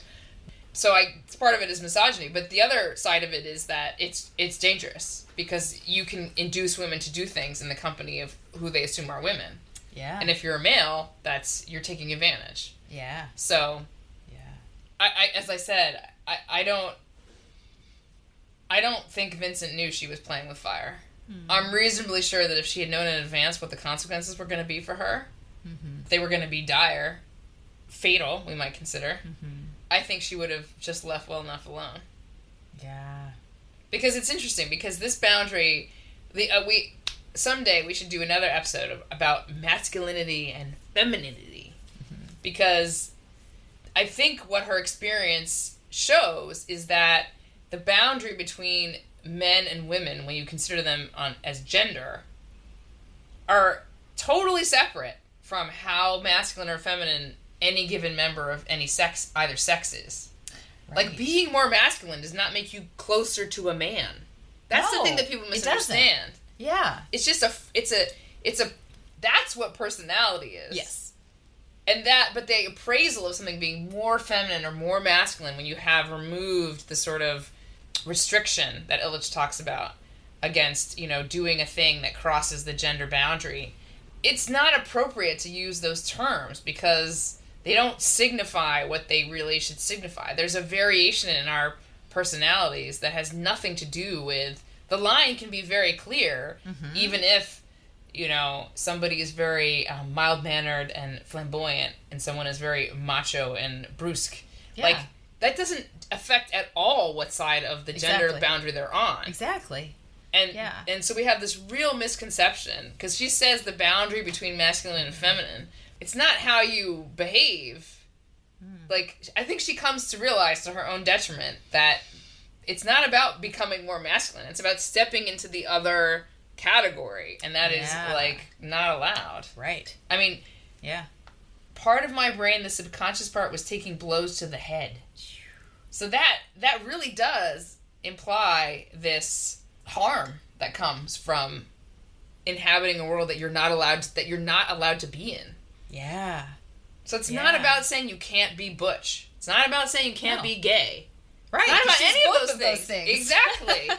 part of it is misogyny, but the other side of it is that it's dangerous because you can induce women to do things in the company of who they assume are women. Yeah. And if you're a male, you're taking advantage. Yeah. So, yeah. I as I said, I don't think Vincent knew she was playing with fire. Mm-hmm. I'm reasonably sure that if she had known in advance what the consequences were going to be for her, they were going to be dire, fatal, we might consider. I think she would have just left well enough alone. Yeah. Because it's interesting, because this boundary, someday we should do another episode about masculinity and femininity. Because I think what her experience shows is that the boundary between men and women, when you consider them as gender, are totally separate from how masculine or feminine any given member of any sex, either sex is. Right. Like, being more masculine does not make you closer to a man. That's the thing that people misunderstand. Yeah. It's just that's what personality is. Yes. But the appraisal of something being more feminine or more masculine when you have removed the sort of restriction that Illich talks about against, doing a thing that crosses the gender boundary, it's not appropriate to use those terms because they don't signify what they really should signify. There's a variation in our personalities that has nothing to do with... The line can be very clear, even if, somebody is very mild-mannered and flamboyant and someone is very macho and brusque. Yeah. Like, that doesn't affect at all what side of the gender boundary they're on. Exactly. And so we have this real misconception, because she says the boundary between masculine and feminine, it's not how you behave. Like, I think she comes to realize, to her own detriment, that it's not about becoming more masculine. It's about stepping into the other category, and that is, not allowed. Right. I mean, part of my brain, the subconscious part, was taking blows to the head. So that really does imply this harm that comes from inhabiting a world that you're not allowed to be in. Yeah. So it's not about saying you can't be butch. It's not about saying you can't be gay. Right. It's not about any of those things. Exactly.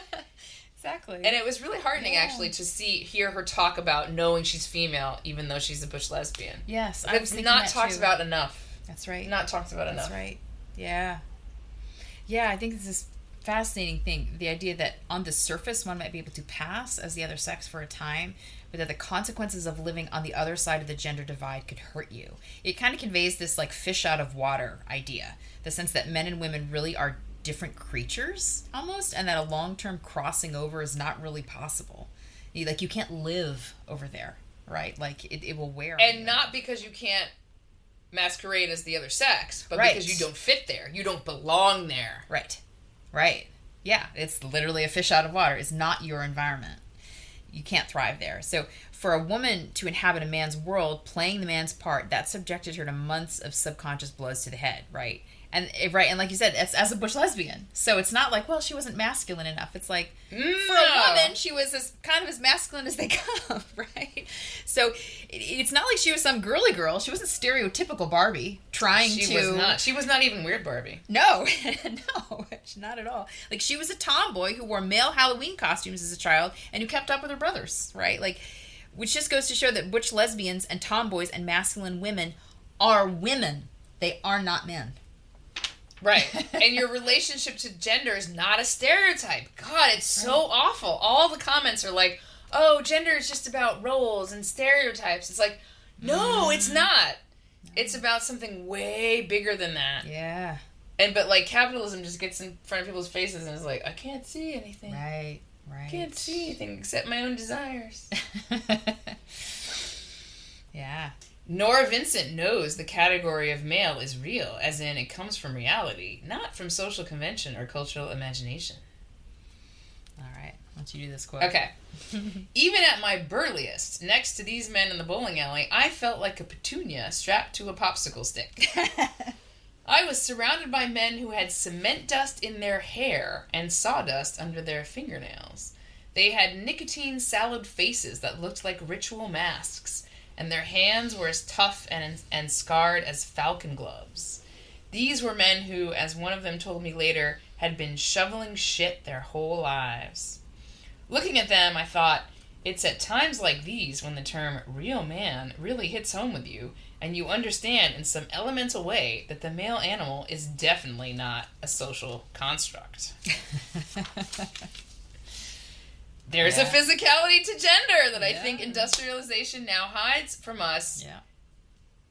Exactly. And it was really heartening, actually, to hear her talk about knowing she's female, even though she's a butch lesbian. Yes, it's not talked about enough. That's right. Not talked about enough. That's right. Yeah. Yeah, I think this is fascinating thing, the idea that on the surface one might be able to pass as the other sex for a time, but that the consequences of living on the other side of the gender divide could hurt you. It kind of conveys this like fish out of water idea, the sense that men and women really are different creatures almost, and that a long-term crossing over is not really possible. You can't live over there, right? Like it will wear on and you. Not because you can't masquerade as the other sex, but because you don't fit there, you don't belong there. Right. Yeah, it's literally a fish out of water. It's not your environment. You can't thrive there. So for a woman to inhabit a man's world, playing the man's part, that subjected her to months of subconscious blows to the head, right? And like you said, it's as a butch lesbian. So it's not like, well, she wasn't masculine enough. It's like, for a woman, she was kind of as masculine as they come, right? So it's not like she was some girly girl. She wasn't stereotypical Barbie She was not. She was not even weird Barbie. No, not at all. Like, she was a tomboy who wore male Halloween costumes as a child and who kept up with her brothers, right? Like, which just goes to show that butch lesbians and tomboys and masculine women are women. They are not men. Right. And your relationship to gender is not a stereotype. God, it's so awful. All the comments are like, oh, gender is just about roles and stereotypes. It's like, no, it's not. It's about something way bigger than that. Yeah. But like, capitalism just gets in front of people's faces and is like, I can't see anything. Right. I can't see anything except my own desires. Yeah. Norah Vincent knows the category of male is real, as in it comes from reality, not from social convention or cultural imagination. All right, why don't you do this quote? Okay. Even at my burliest, next to these men in the bowling alley, I felt like a petunia strapped to a popsicle stick. I was surrounded by men who had cement dust in their hair and sawdust under their fingernails. They had nicotine-salad faces that looked like ritual masks, and their hands were as tough and scarred as falcon gloves. These were men who, as one of them told me later, had been shoveling shit their whole lives. Looking at them, I thought, it's at times like these when the term real man really hits home with you, and you understand in some elemental way that the male animal is definitely not a social construct. There's a physicality to gender that I think industrialization now hides from us,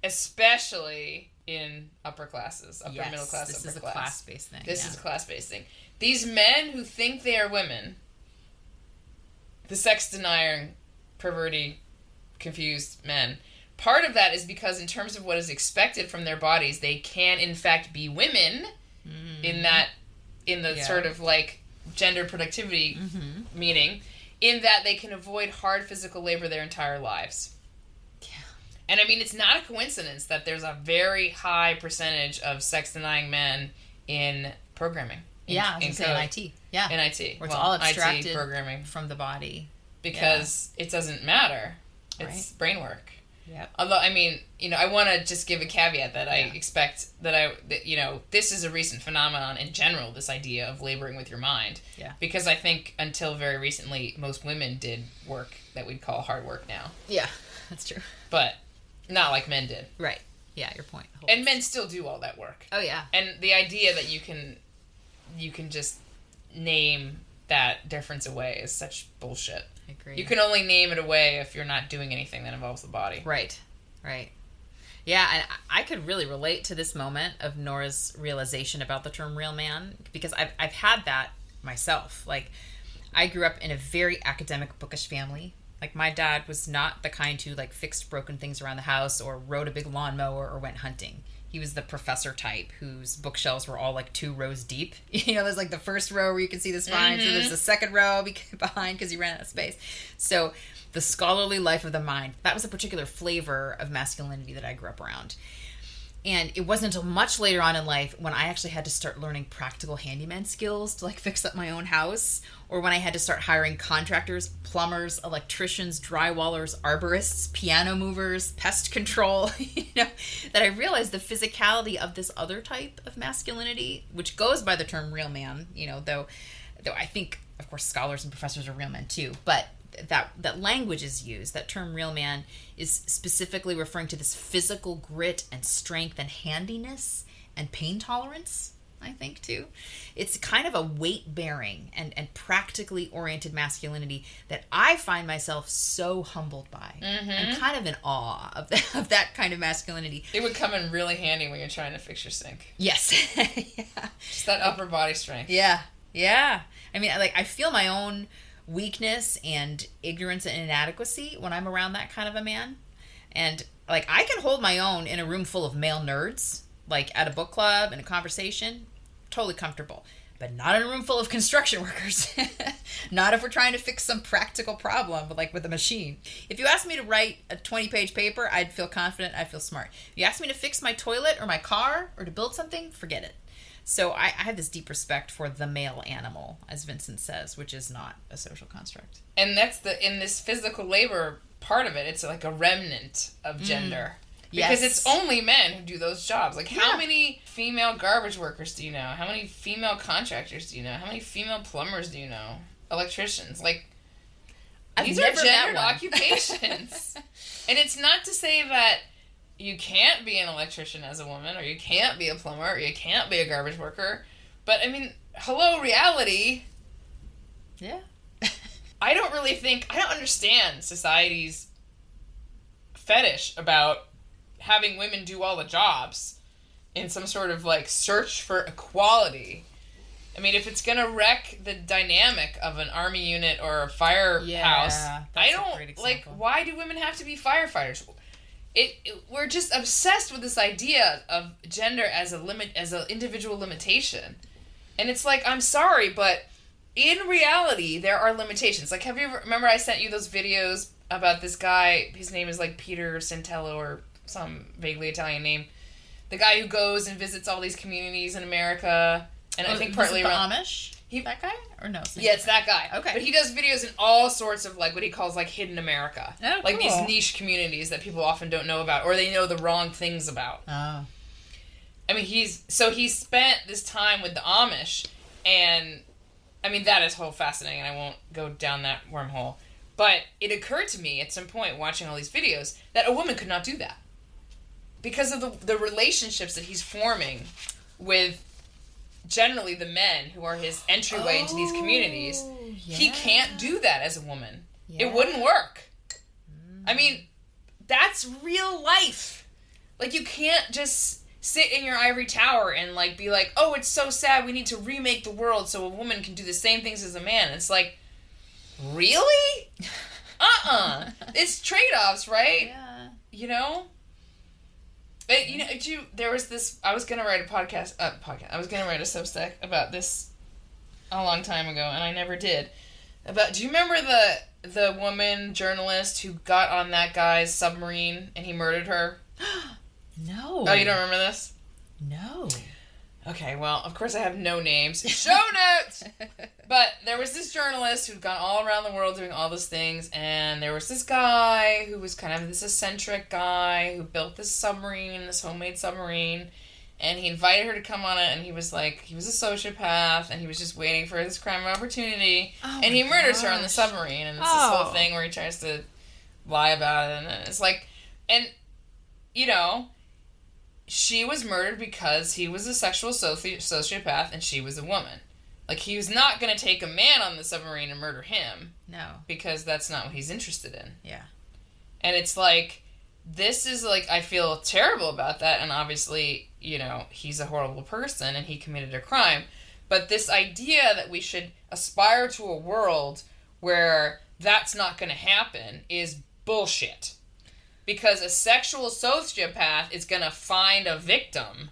especially in upper classes, upper middle class, this upper is class. A class-based thing. This is a class-based thing. These men who think they are women, the sex-denying, perverty, confused men, part of that is because in terms of what is expected from their bodies, they can in fact be women in the sort of like gender productivity meaning, in that they can avoid hard physical labor their entire lives. Yeah. And I mean, it's not a coincidence that there's a very high percentage of sex-denying men in programming. In IT. Yeah. In IT. Where it's all abstracted IT programming. From the body. Because it doesn't matter. It's brain work. Yep. Although, I mean, I want to just give a caveat that I expect that this is a recent phenomenon in general, this idea of laboring with your mind. Yeah. Because I think until very recently, most women did work that we'd call hard work now. Yeah, that's true. But not like men did. Right. Yeah, your point. And men still do all that work. Oh, yeah. And the idea that you can just name that difference away is such bullshit. I agree. You can only name it away if you're not doing anything that involves the body. Right. Yeah, and I could really relate to this moment of Nora's realization about the term real man, because I've had that myself. Like, I grew up in a very academic, bookish family. Like, my dad was not the kind who, like, fixed broken things around the house or rode a big lawnmower or went hunting. He was the professor type whose bookshelves were all like 2 rows deep. There's like the first row where you can see the spine. So there's the second row behind because he ran out of space. So the scholarly life of the mind, that was a particular flavor of masculinity that I grew up around. And it wasn't until much later on in life when I actually had to start learning practical handyman skills to like fix up my own house, or when I had to start hiring contractors, plumbers, electricians, drywallers, arborists, piano movers, pest control, that I realized the physicality of this other type of masculinity, which goes by the term real man, though I think, of course, scholars and professors are real men too, but that language is used. That term real man is specifically referring to this physical grit and strength and handiness and pain tolerance, I think, too. It's kind of a weight-bearing and practically oriented masculinity that I find myself so humbled by. I'm kind of in awe of that kind of masculinity. It would come in really handy when you're trying to fix your sink. Yes. Yeah. Just that upper body strength. Yeah. I mean, like, I feel my own weakness and ignorance and inadequacy when I'm around that kind of a man. And like, I can hold my own in a room full of male nerds, like at a book club, in a conversation, totally comfortable. But not in a room full of construction workers. Not if we're trying to fix some practical problem, but like with a machine. If you asked me to write a 20-page paper, I'd feel confident, I'd feel smart. If you asked me to fix my toilet or my car or to build something, forget it. So I have this deep respect for the male animal, as Vincent says, which is not a social construct. And that's in this physical labor part of it, it's like a remnant of gender. Because it's only men who do those jobs. Like, how many female garbage workers do you know? How many female contractors do you know? How many female plumbers do you know? Electricians. Like, these are gendered occupations. And it's not to say that you can't be an electrician as a woman, or you can't be a plumber, or you can't be a garbage worker. But, I mean, hello, reality. Yeah. I don't understand society's fetish about having women do all the jobs in some sort of, like, search for equality. I mean, if it's going to wreck the dynamic of an army unit or a firehouse, why do women have to be firefighters? We're just obsessed with this idea of gender as an individual limitation. And it's like, I'm sorry, but in reality, there are limitations. Like, remember I sent you those videos about this guy, his name is like Peter Santello or some vaguely Italian name. The guy who goes and visits all these communities in America, and I think partly around Amish. That guy or no? Yeah, it's that guy. Okay, but he does videos in all sorts of like what he calls like hidden America, like cool. these niche communities that people often don't know about, or they know the wrong things about. Oh. I mean, he spent this time with the Amish, and I mean, that is whole fascinating, and I won't go down that wormhole. But it occurred to me at some point, watching all these videos, that a woman could not do that. Because of the relationships that he's forming with generally the men who are his entryway into these communities. Yeah. He can't do that as a woman. Yeah. It wouldn't work. I mean, that's real life. Like, you can't just sit in your ivory tower and, like, be like, oh, it's so sad, we need to remake the world so a woman can do the same things as a man. It's like, really? It's trade-offs, right? Yeah. You know? But, you know, there was this, I was going to write a podcast, I was going to write a Substack about this a long time ago, and I never did. Do you remember the woman journalist who got on that guy's submarine and he murdered her? No. Oh, you don't remember this? No. Okay, well, of course I have no names. Show notes! But there was this journalist who'd gone all around the world doing all these things, and there was this guy who was kind of this eccentric guy who built this submarine, this homemade submarine, and he invited her to come on it, and he was a sociopath, and he was just waiting for this crime of opportunity, and he murders her on the submarine, and it's this whole thing where he tries to lie about it, and it's like, and, you know, she was murdered because he was a sexual sociopath and she was a woman. Like, he was not going to take a man on the submarine and murder him. No. Because that's not what he's interested in. Yeah. And it's like, this is like, I feel terrible about that, and obviously, you know, he's a horrible person and he committed a crime. But this idea that we should aspire to a world where that's not going to happen is bullshit. Because a sexual sociopath is going to find a victim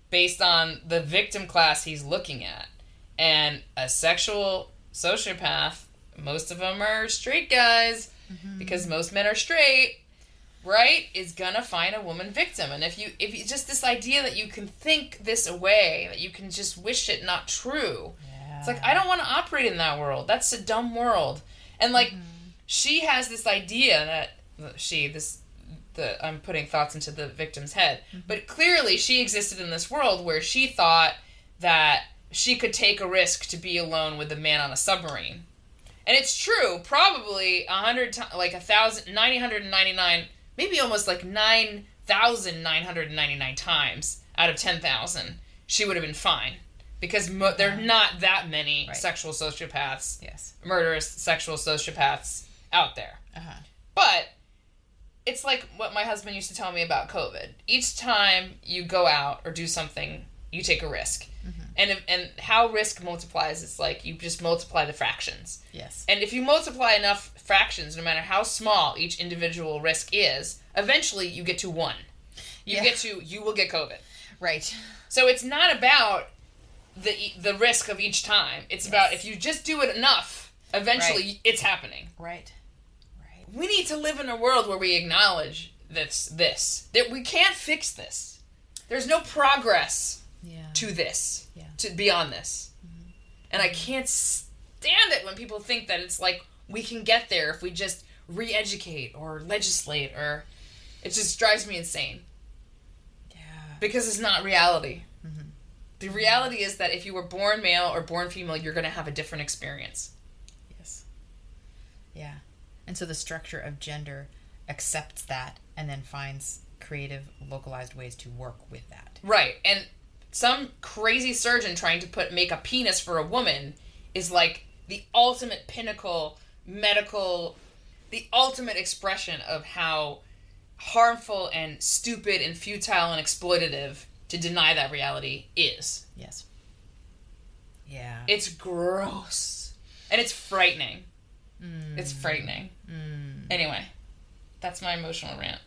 based on the victim class he's looking at. And a sexual sociopath, most of them are straight guys, because most men are straight, right, is going to find a woman victim. And if you just this idea that you can think this away, that you can just wish it not true. Yeah. It's like, I don't want to operate in that world. That's a dumb world. And like, she has this idea that I'm putting thoughts into the victim's head, but clearly she existed in this world where she thought that she could take a risk to be alone with a man on a submarine. And it's true, probably 999, maybe almost like 9,999 times out of 10,000, she would have been fine. Because there are not that many sexual sociopaths, murderous sexual sociopaths out there. But it's like what my husband used to tell me about COVID. Each time you go out or do something, you take a risk. And how risk multiplies, it's like you just multiply the fractions. Yes. And if you multiply enough fractions, no matter how small each individual risk is, eventually you get to 1. You will get COVID. Right. So it's not about the risk of each time. It's about if you just do it enough, eventually it's happening. Right. We need to live in a world where we acknowledge that we can't fix this. There's no progress to this, to beyond this. And I can't stand it when people think that it's like we can get there if we just re-educate or legislate, or it just drives me insane. Yeah. Because it's not reality. The reality is that if you were born male or born female, you're going to have a different experience. Yes. Yeah. And so the structure of gender accepts that and then finds creative, localized ways to work with that. Right. And some crazy surgeon trying to make a penis for a woman is like the ultimate pinnacle the ultimate expression of how harmful and stupid and futile and exploitative to deny that reality is. Yes. Yeah. It's gross. And it's frightening. It's frightening. Anyway, that's my emotional rant.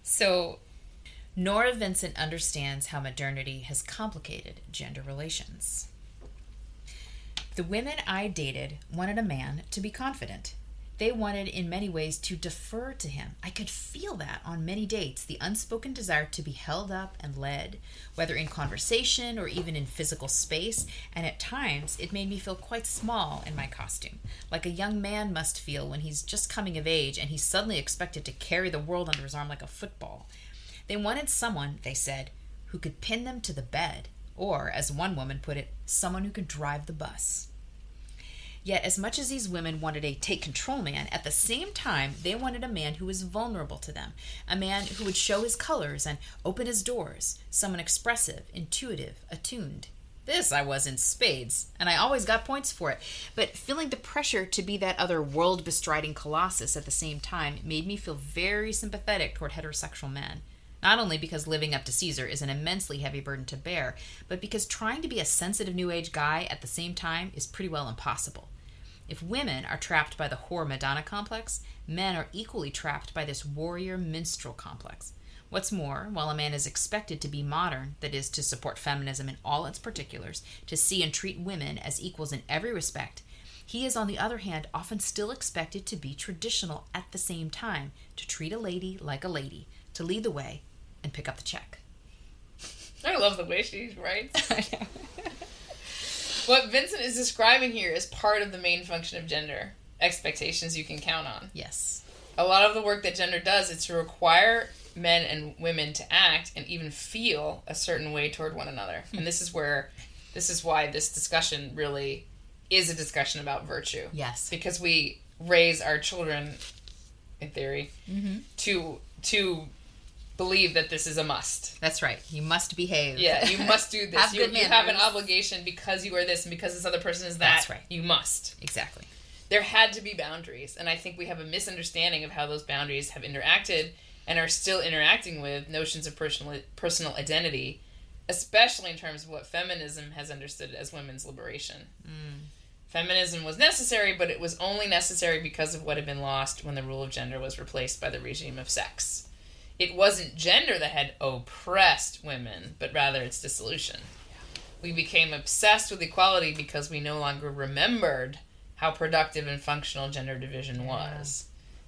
So, Norah Vincent understands how modernity has complicated gender relations. The women I dated wanted a man to be confident. They wanted, in many ways, to defer to him. I could feel that on many dates, the unspoken desire to be held up and led, whether in conversation or even in physical space, and at times it made me feel quite small in my costume, like a young man must feel when he's just coming of age and he's suddenly expected to carry the world under his arm like a football. They wanted someone, they said, who could pin them to the bed, or, as one woman put it, someone who could drive the bus. Yet, as much as these women wanted a take-control man, at the same time, they wanted a man who was vulnerable to them, a man who would show his colors and open his doors, someone expressive, intuitive, attuned. This I was in spades, and I always got points for it. But feeling the pressure to be that other world-bestriding colossus at the same time made me feel very sympathetic toward heterosexual men. Not only because living up to Caesar is an immensely heavy burden to bear, but because trying to be a sensitive New Age guy at the same time is pretty well impossible. If women are trapped by the whore Madonna complex, men are equally trapped by this warrior minstrel complex. What's more, while a man is expected to be modern, that is, to support feminism in all its particulars, to see and treat women as equals in every respect, he is, on the other hand, often still expected to be traditional at the same time, to treat a lady like a lady, to lead the way, and pick up the check. I love the way she writes. I know. What Vincent is describing here is part of the main function of gender. Expectations you can count on. Yes. A lot of the work that gender does is to require men and women to act and even feel a certain way toward one another. And this is why this discussion really is a discussion about virtue. Yes. Because we raise our children, in theory, to believe that this is a must. That's right. You must behave. Yeah, you must do this. Have you good manners. have an obligation because you are this and because this other person is that. That's right. You must. Exactly. There had to be boundaries, and I think we have a misunderstanding of how those boundaries have interacted and are still interacting with notions of personal identity, especially in terms of what feminism has understood as women's liberation. Feminism was necessary, but it was only necessary because of what had been lost when the rule of gender was replaced by the regime of sex. It wasn't gender that had oppressed women, but rather its dissolution. We became obsessed with equality because we no longer remembered how productive and functional gender division was.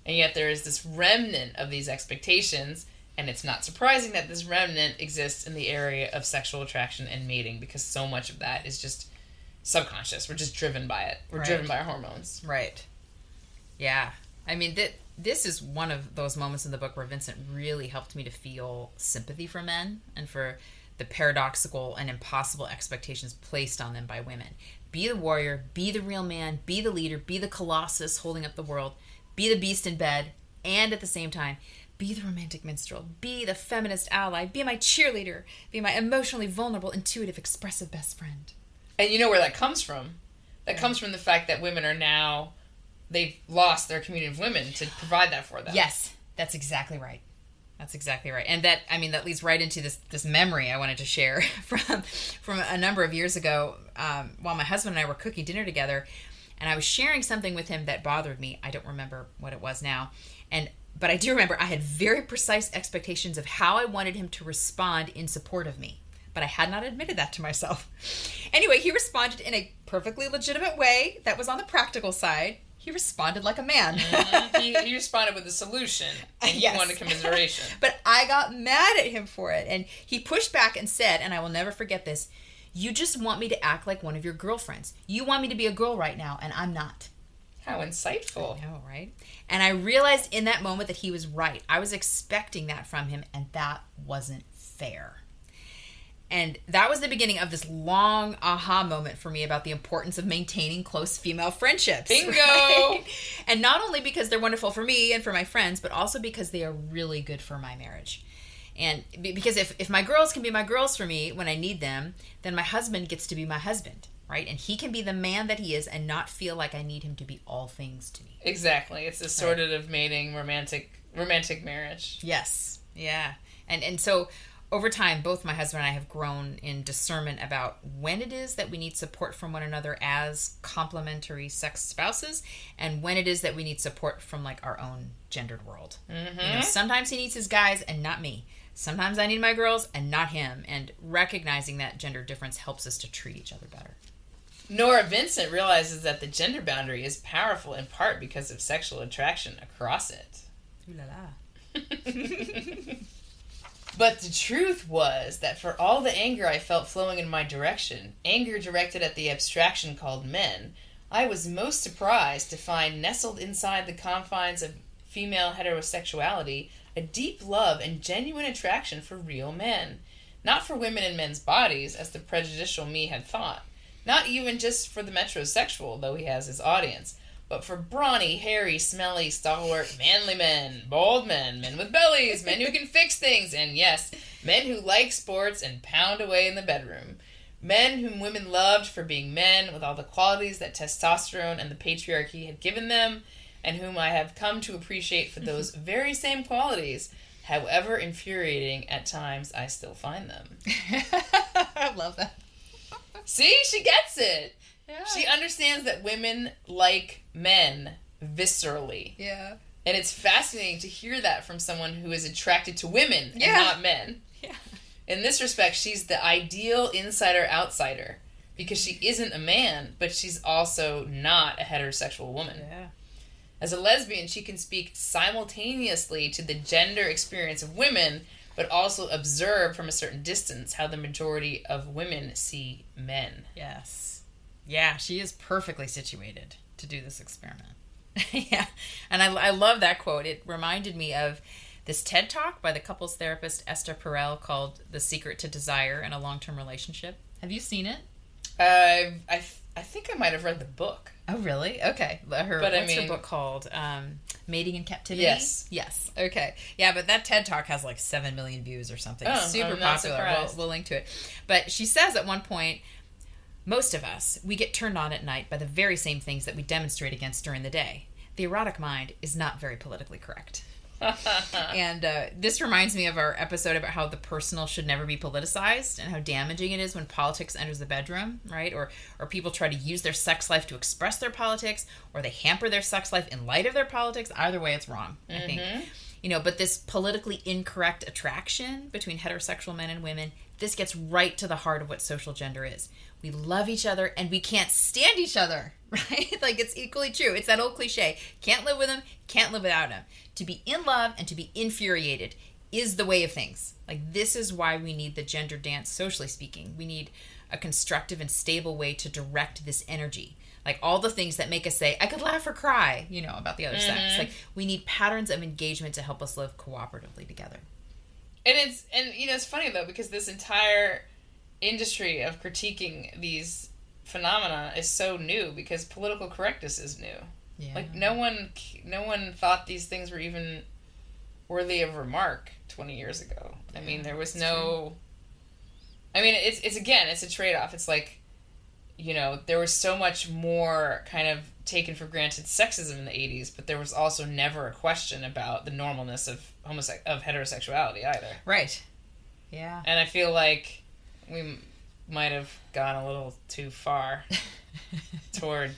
And yet there is this remnant of these expectations, and it's not surprising that this remnant exists in the area of sexual attraction and mating, because so much of that is just subconscious. We're just driven by it. We're driven by our hormones. Right. Yeah. I mean, this is one of those moments in the book where Vincent really helped me to feel sympathy for men and for the paradoxical and impossible expectations placed on them by women. Be the warrior, be the real man, be the leader, be the colossus holding up the world, be the beast in bed, and at the same time, be the romantic minstrel, be the feminist ally, be my cheerleader, be my emotionally vulnerable, intuitive, expressive best friend. And you know where that comes from? That comes from the fact that women are now, they've lost their community of women to provide that for them. Yes, that's exactly right. That's exactly right. And that leads right into this memory I wanted to share from a number of years ago while my husband and I were cooking dinner together, and I was sharing something with him that bothered me. I don't remember what it was now. But I do remember I had very precise expectations of how I wanted him to respond in support of me. But I had not admitted that to myself. Anyway, he responded in a perfectly legitimate way that was on the practical side. He responded like a man. He responded with a solution, and you wanted commiseration. But I got mad at him for it, and he pushed back and said, and I will never forget this, "You just want me to act like one of your girlfriends. You want me to be a girl right now, and I'm not." How insightful. I know, right? And I realized in that moment that he was right. I was expecting that from him, and that wasn't fair. And that was the beginning of this long aha moment for me about the importance of maintaining close female friendships. Bingo! Right? And not only because they're wonderful for me and for my friends, but also because they are really good for my marriage. And because if my girls can be my girls for me when I need them, then my husband gets to be my husband, right? And he can be the man that he is and not feel like I need him to be all things to me. Exactly. It's a sorted of mating, romantic marriage. Yes. Yeah. And so over time, both my husband and I have grown in discernment about when it is that we need support from one another as complementary sex spouses and when it is that we need support from like our own gendered world. Mm-hmm. You know, sometimes he needs his guys and not me. Sometimes I need my girls and not him. And recognizing that gender difference helps us to treat each other better. Norah Vincent realizes that the gender boundary is powerful in part because of sexual attraction across it. Ooh la la. But the truth was that for all the anger I felt flowing in my direction, anger directed at the abstraction called men, I was most surprised to find nestled inside the confines of female heterosexuality a deep love and genuine attraction for real men. Not for women and men's bodies, as the prejudicial me had thought. Not even just for the metrosexual, though he has his audience, but for brawny, hairy, smelly, stalwart, manly men, bold men, men with bellies, men who can fix things, and yes, men who like sports and pound away in the bedroom. Men whom women loved for being men, with all the qualities that testosterone and the patriarchy had given them, and whom I have come to appreciate for those very same qualities. However infuriating at times I still find them. I love that. See, she gets it. Yeah. She understands that women like men viscerally. Yeah. And it's fascinating to hear that from someone who is attracted to women and not men. Yeah. In this respect, she's the ideal insider-outsider because she isn't a man, but she's also not a heterosexual woman. Yeah. As a lesbian, she can speak simultaneously to the gender experience of women, but also observe from a certain distance how the majority of women see men. Yes. Yeah, she is perfectly situated to do this experiment. Yeah. And I love that quote. It reminded me of this TED Talk by the couples therapist Esther Perel called The Secret to Desire in a Long-Term Relationship. Have you seen it? I think I might have read the book. Oh, really? Okay. What's her book called? Mating in Captivity? Yes. Yes. Okay. Yeah, but that TED Talk has like 7 million views or something. Oh, Super I'm not popular. surprised. We'll link to it. But she says at one point, most of us, we get turned on at night by the very same things that we demonstrate against during the day. The erotic mind is not very politically correct. And this reminds me of our episode about how the personal should never be politicized and how damaging it is when politics enters the bedroom, right? Or people try to use their sex life to express their politics, or they hamper their sex life in light of their politics. Either way, it's wrong, I think. But this politically incorrect attraction between heterosexual men and women, this gets right to the heart of what social gender is. We love each other and we can't stand each other, right? Like, it's equally true. It's that old cliche. Can't live with him, can't live without him. To be in love and to be infuriated is the way of things. Like, this is why we need the gender dance, socially speaking. We need a constructive and stable way to direct this energy. Like, all the things that make us say, I could laugh or cry, about the other sex. Like, we need patterns of engagement to help us live cooperatively together. And it's funny, though, because this entire industry of critiquing these phenomena is so new because political correctness is new. Yeah. Like, no one thought these things were even worthy of remark 20 years ago. I mean, there was no... True. I mean, it's a trade-off. It's like, there was so much more kind of taken for granted sexism in the 80s, but there was also never a question about the normalness of heterosexuality either. Right. Yeah. And I feel like we might have gone a little too far toward,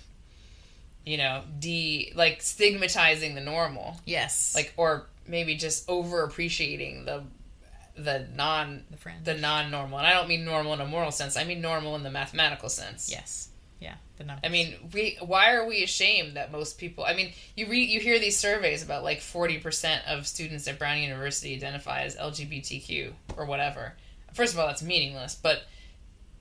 stigmatizing the normal. Yes. Or maybe just over appreciating the non-normal. And I don't mean normal in a moral sense. I mean normal in the mathematical sense. Yes. Yeah. I mean, why are we ashamed that most people... I mean, you you hear these surveys about 40% of students at Brown University identify as LGBTQ or whatever. First of all, that's meaningless, but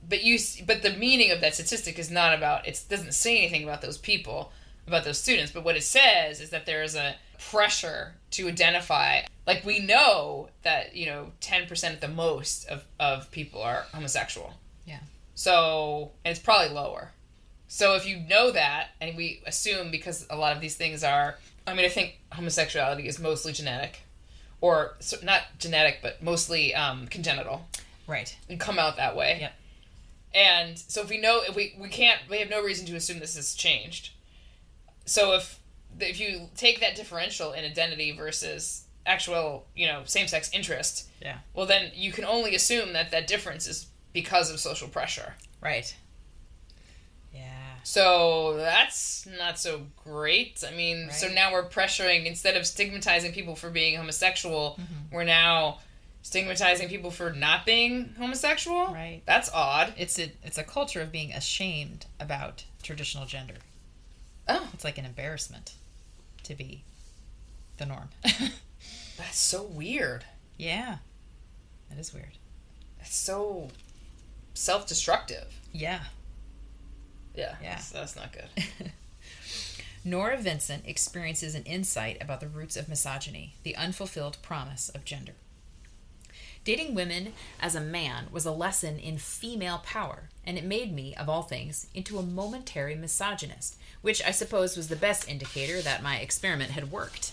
the meaning of that statistic is not about... It doesn't say anything about those people, about those students, but what it says is that there is a pressure to identify... we know that, 10% at the most of people are homosexual. Yeah. So, and it's probably lower. So if you know that, and we assume because a lot of these things are... I mean, I think homosexuality is mostly genetic. Or, not genetic, but mostly congenital. Right. And come out that way. Yep. And so if we know... we have no reason to assume this has changed. So if you take that differential in identity versus actual, same-sex interest... Yeah. Well, then you can only assume that difference is because of social pressure. Right. Yeah. So that's not so great. I mean, right. So now we're pressuring, instead of stigmatizing people for being homosexual, we're now stigmatizing people for not being homosexual. Right. That's odd. It's a culture of being ashamed about traditional gender. Oh. It's like an embarrassment to be the norm. That's so weird. Yeah. That is weird. It's so self-destructive. Yeah. Yeah. Yeah. That's not good. Norah Vincent experiences an insight about the roots of misogyny, the unfulfilled promise of gender. Dating women as a man was a lesson in female power, and it made me, of all things, into a momentary misogynist, which I suppose was the best indicator that my experiment had worked.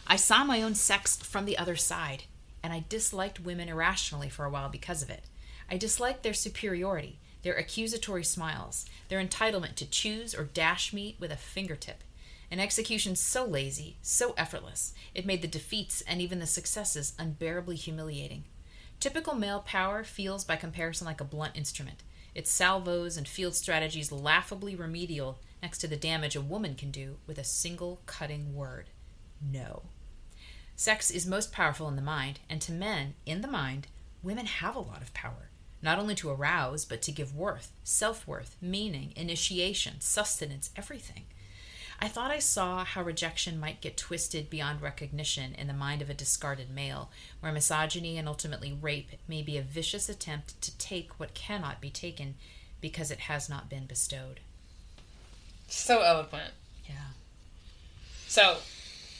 I saw my own sex from the other side, and I disliked women irrationally for a while because of it. I disliked their superiority, their accusatory smiles, their entitlement to choose or dash me with a fingertip. An execution so lazy, so effortless, it made the defeats and even the successes unbearably humiliating. Typical male power feels by comparison like a blunt instrument, its salvos and field strategies laughably remedial next to the damage a woman can do with a single cutting word. No. Sex is most powerful in the mind, and to men, in the mind, women have a lot of power, not only to arouse, but to give worth, self-worth, meaning, initiation, sustenance, everything. I thought I saw how rejection might get twisted beyond recognition in the mind of a discarded male, where misogyny and ultimately rape may be a vicious attempt to take what cannot be taken because it has not been bestowed. So eloquent. Yeah. So,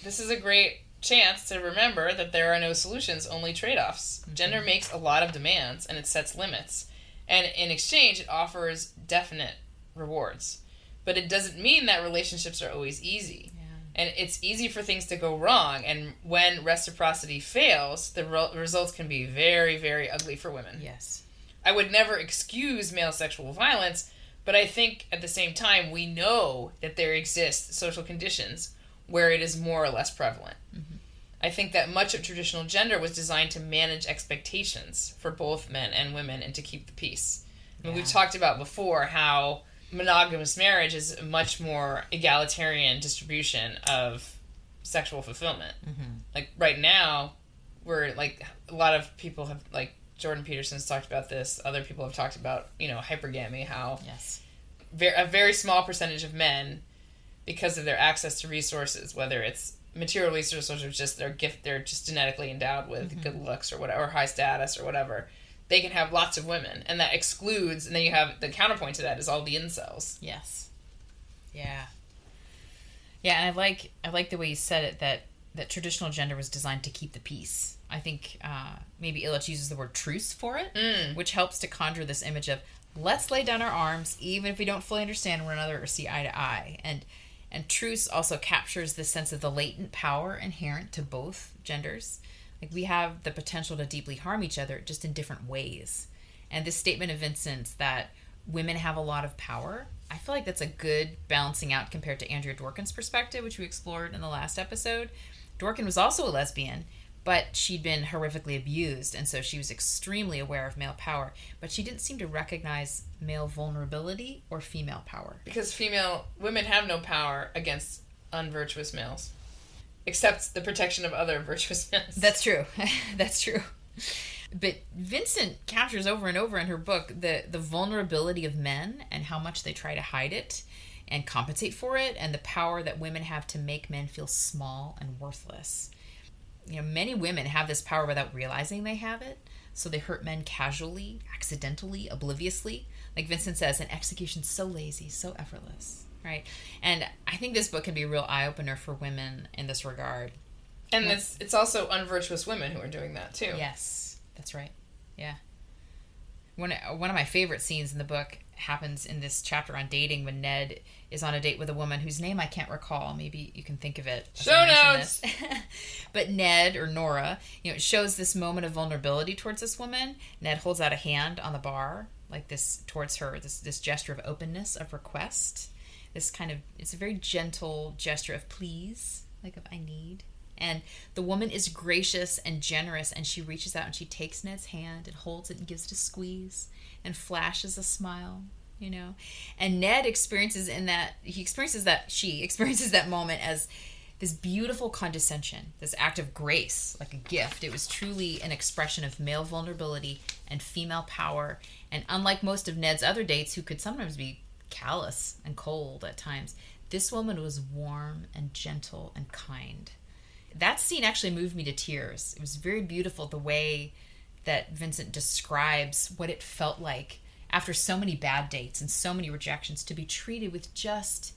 this is a great chance to remember that there are no solutions, only trade-offs. Mm-hmm. Gender makes a lot of demands, and it sets limits. And in exchange, it offers definite rewards. But it doesn't mean that relationships are always easy. Yeah. And it's easy for things to go wrong. And when reciprocity fails, the results can be very, very ugly for women. Yes. I would never excuse male sexual violence, but I think at the same time we know that there exist social conditions where it is more or less prevalent. Mm-hmm. I think that much of traditional gender was designed to manage expectations for both men and women and to keep the peace. I mean, we've talked about before how monogamous marriage is a much more egalitarian distribution of sexual fulfillment. Mm-hmm. Like right now, we're like, a lot of people have, like Jordan Peterson's talked about this, other people have talked about, hypergamy, how a very small percentage of men, because of their access to resources, whether it's material resources or just their gift, they're just genetically endowed with good looks or whatever, or high status or whatever, they can have lots of women, and that excludes, and then you have the counterpoint to that is all the incels. Yes. Yeah. Yeah, and I like the way you said it, that traditional gender was designed to keep the peace. I think maybe Illich uses the word truce for it, which helps to conjure this image of let's lay down our arms, even if we don't fully understand one another or see eye to eye. And truce also captures this sense of the latent power inherent to both genders. Like, we have the potential to deeply harm each other, just in different ways. And this statement of Vincent's that women have a lot of power, I feel like that's a good balancing out compared to Andrea Dworkin's perspective, which we explored in the last episode. Dworkin was also a lesbian, but she'd been horrifically abused, and so she was extremely aware of male power. But she didn't seem to recognize male vulnerability or female power. Because women have no power against unvirtuous males. Except the protection of other virtuous men. That's true. That's true. But Vincent captures over and over in her book the vulnerability of men and how much they try to hide it and compensate for it, and the power that women have to make men feel small and worthless. Many women have this power without realizing they have it, so they hurt men casually, accidentally, obliviously. Like Vincent says, an execution so lazy, so effortless. Right. And I think this book can be a real eye-opener for women in this regard. And it's also unvirtuous women who are doing that, too. Yes, that's right. Yeah. One of my favorite scenes in the book happens in this chapter on dating when Ned is on a date with a woman whose name I can't recall. Maybe you can think of it. Show notes! But Ned, or Nora, shows this moment of vulnerability towards this woman. Ned holds out a hand on the bar, like this, towards her, this gesture of openness, of request. It's a very gentle gesture of please, like of I need. And the woman is gracious and generous, and she reaches out and she takes Ned's hand and holds it and gives it a squeeze and flashes a smile, And Ned experiences she experiences that moment as this beautiful condescension, this act of grace, like a gift. It was truly an expression of male vulnerability and female power. And unlike most of Ned's other dates, who could sometimes be callous and cold at times, this woman was warm and gentle and kind. That scene actually moved me to tears. It was very beautiful, the way that Vincent describes what it felt like after so many bad dates and so many rejections to be treated with just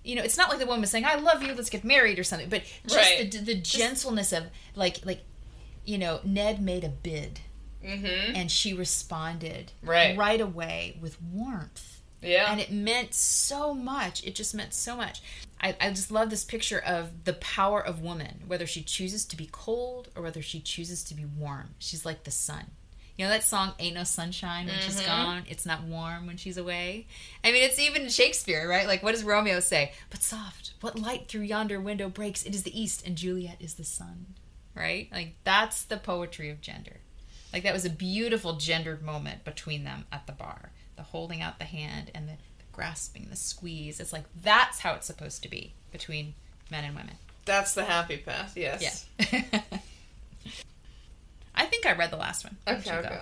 it's not like the woman was saying, I love you, let's get married or something, but just the gentleness of, like, Ned made a bid, and she responded right away with warmth. Yeah. And it meant so much. It just meant so much. I just love this picture of the power of woman, whether she chooses to be cold or whether she chooses to be warm. She's like the sun. You know that song, Ain't No Sunshine When She's Gone? It's not warm when she's away. I mean, it's even Shakespeare, right? Like, what does Romeo say? But soft, what light through yonder window breaks? It is the east, and Juliet is the sun. Right? Like, that's the poetry of gender. Like, that was a beautiful gendered moment between them at the bar. The holding out the hand and the grasping, the squeeze. It's like, that's how it's supposed to be between men and women. That's the happy path, yes. Yeah. I think I read the last one. Okay.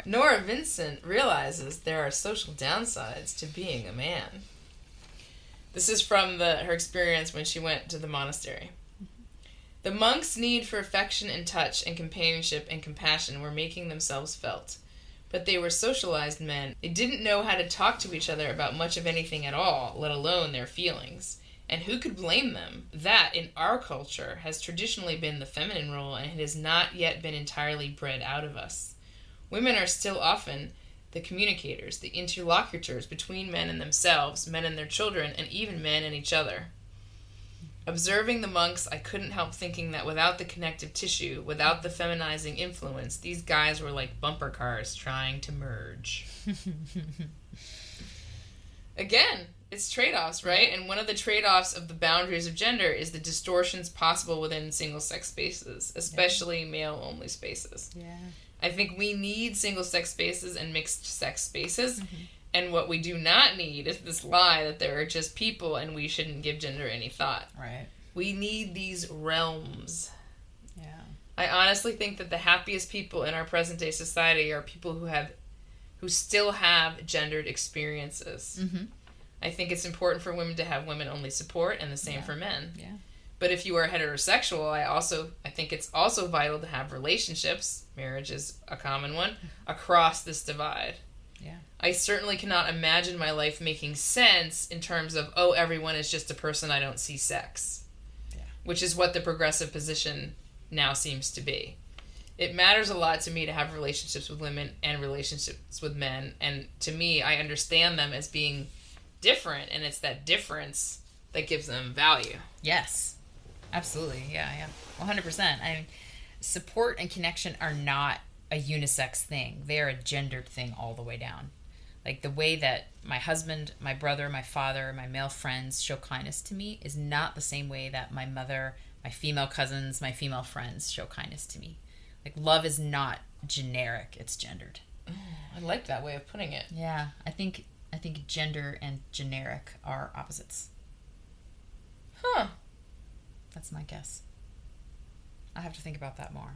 Norah Vincent realizes there are social downsides to being a man. This is from her experience when she went to the monastery. The monks' need for affection and touch and companionship and compassion were making themselves felt. But they were socialized men. They didn't know how to talk to each other about much of anything at all, let alone their feelings. And who could blame them? That, in our culture, has traditionally been the feminine role, and it has not yet been entirely bred out of us. Women are still often the communicators, the interlocutors between men and themselves, men and their children, and even men and each other. Observing the monks, I couldn't help thinking that without the connective tissue, without the feminizing influence, these guys were like bumper cars trying to merge. Again, it's trade-offs, right? And one of the trade-offs of the boundaries of gender is the distortions possible within single-sex spaces, especially male-only spaces. Yeah. I think we need single-sex spaces and mixed-sex spaces, and what we do not need is this lie that there are just people and we shouldn't give gender any thought. Right. We need these realms. Yeah. I honestly think that the happiest people in our present-day society are people who still have gendered experiences. Mm-hmm. I think it's important for women to have women-only support, and the same for men. Yeah. But if you are heterosexual, I think it's also vital to have relationships, marriage is a common one, across this divide. Yeah. I certainly cannot imagine my life making sense in terms of, everyone is just a person, I don't see sex. Yeah. Which is what the progressive position now seems to be. It matters a lot to me to have relationships with women and relationships with men, and to me, I understand them as being different, and it's that difference that gives them value. Yes. Absolutely. Yeah. 100%. I mean, support and connection are not a unisex thing. They're a gendered thing all the way down. Like, the way that my husband, my brother, my father, my male friends show kindness to me is not the same way that my mother, my female cousins, my female friends show kindness to me. Like, love is not generic. It's gendered. I like that way of putting it. Yeah. I think gender and generic are opposites. Huh. That's my guess. I'll have to think about that more.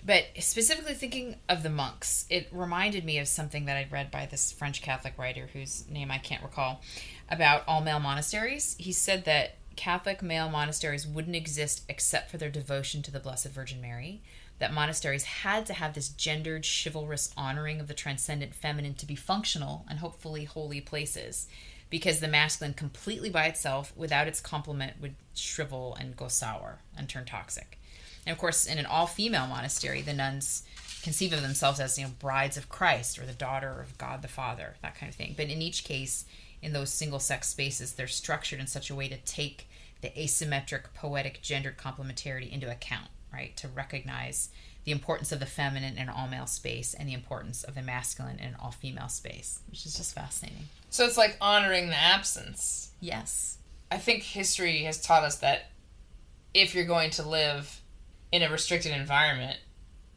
But specifically thinking of the monks, it reminded me of something that I'd read by this French Catholic writer whose name I can't recall, about all-male monasteries. He said that Catholic male monasteries wouldn't exist except for their devotion to the Blessed Virgin Mary, that monasteries had to have this gendered, chivalrous honoring of the transcendent feminine to be functional and hopefully holy places, because the masculine completely by itself, without its complement, would shrivel and go sour and turn toxic. And of course, in an all-female monastery, the nuns conceive of themselves as, brides of Christ or the daughter of God the Father, that kind of thing. But in each case, in those single-sex spaces, they're structured in such a way to take the asymmetric, poetic, gendered complementarity into account, right? To recognize the importance of the feminine in an all-male space and the importance of the masculine in an all-female space, which is just fascinating. So it's like honoring the absence. Yes. I think history has taught us that if you're going to live in a restricted environment,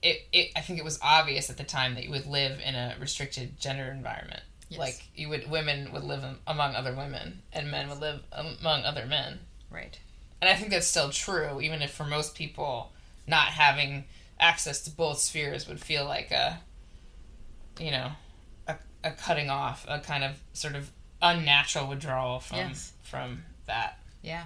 I think it was obvious at the time that you would live in a restricted gender environment. Yes. Like, women would live among other women, and men would live among other men. Right. And I think that's still true, even if for most people, not having access to both spheres would feel like a cutting off, a kind of sort of unnatural withdrawal from that. Yeah.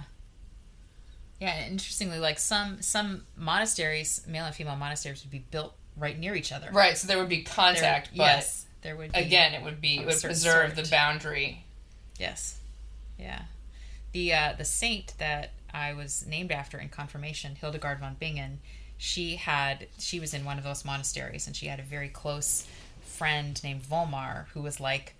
Yeah, and interestingly, like some monasteries, male and female monasteries, would be built right near each other. Right, so there would be contact, but yes, there would be. Again, it would preserve the boundary. Yes. Yeah. The saint that I was named after in confirmation, Hildegard von Bingen, she was in one of those monasteries, and she had a very close friend named Volmar who was like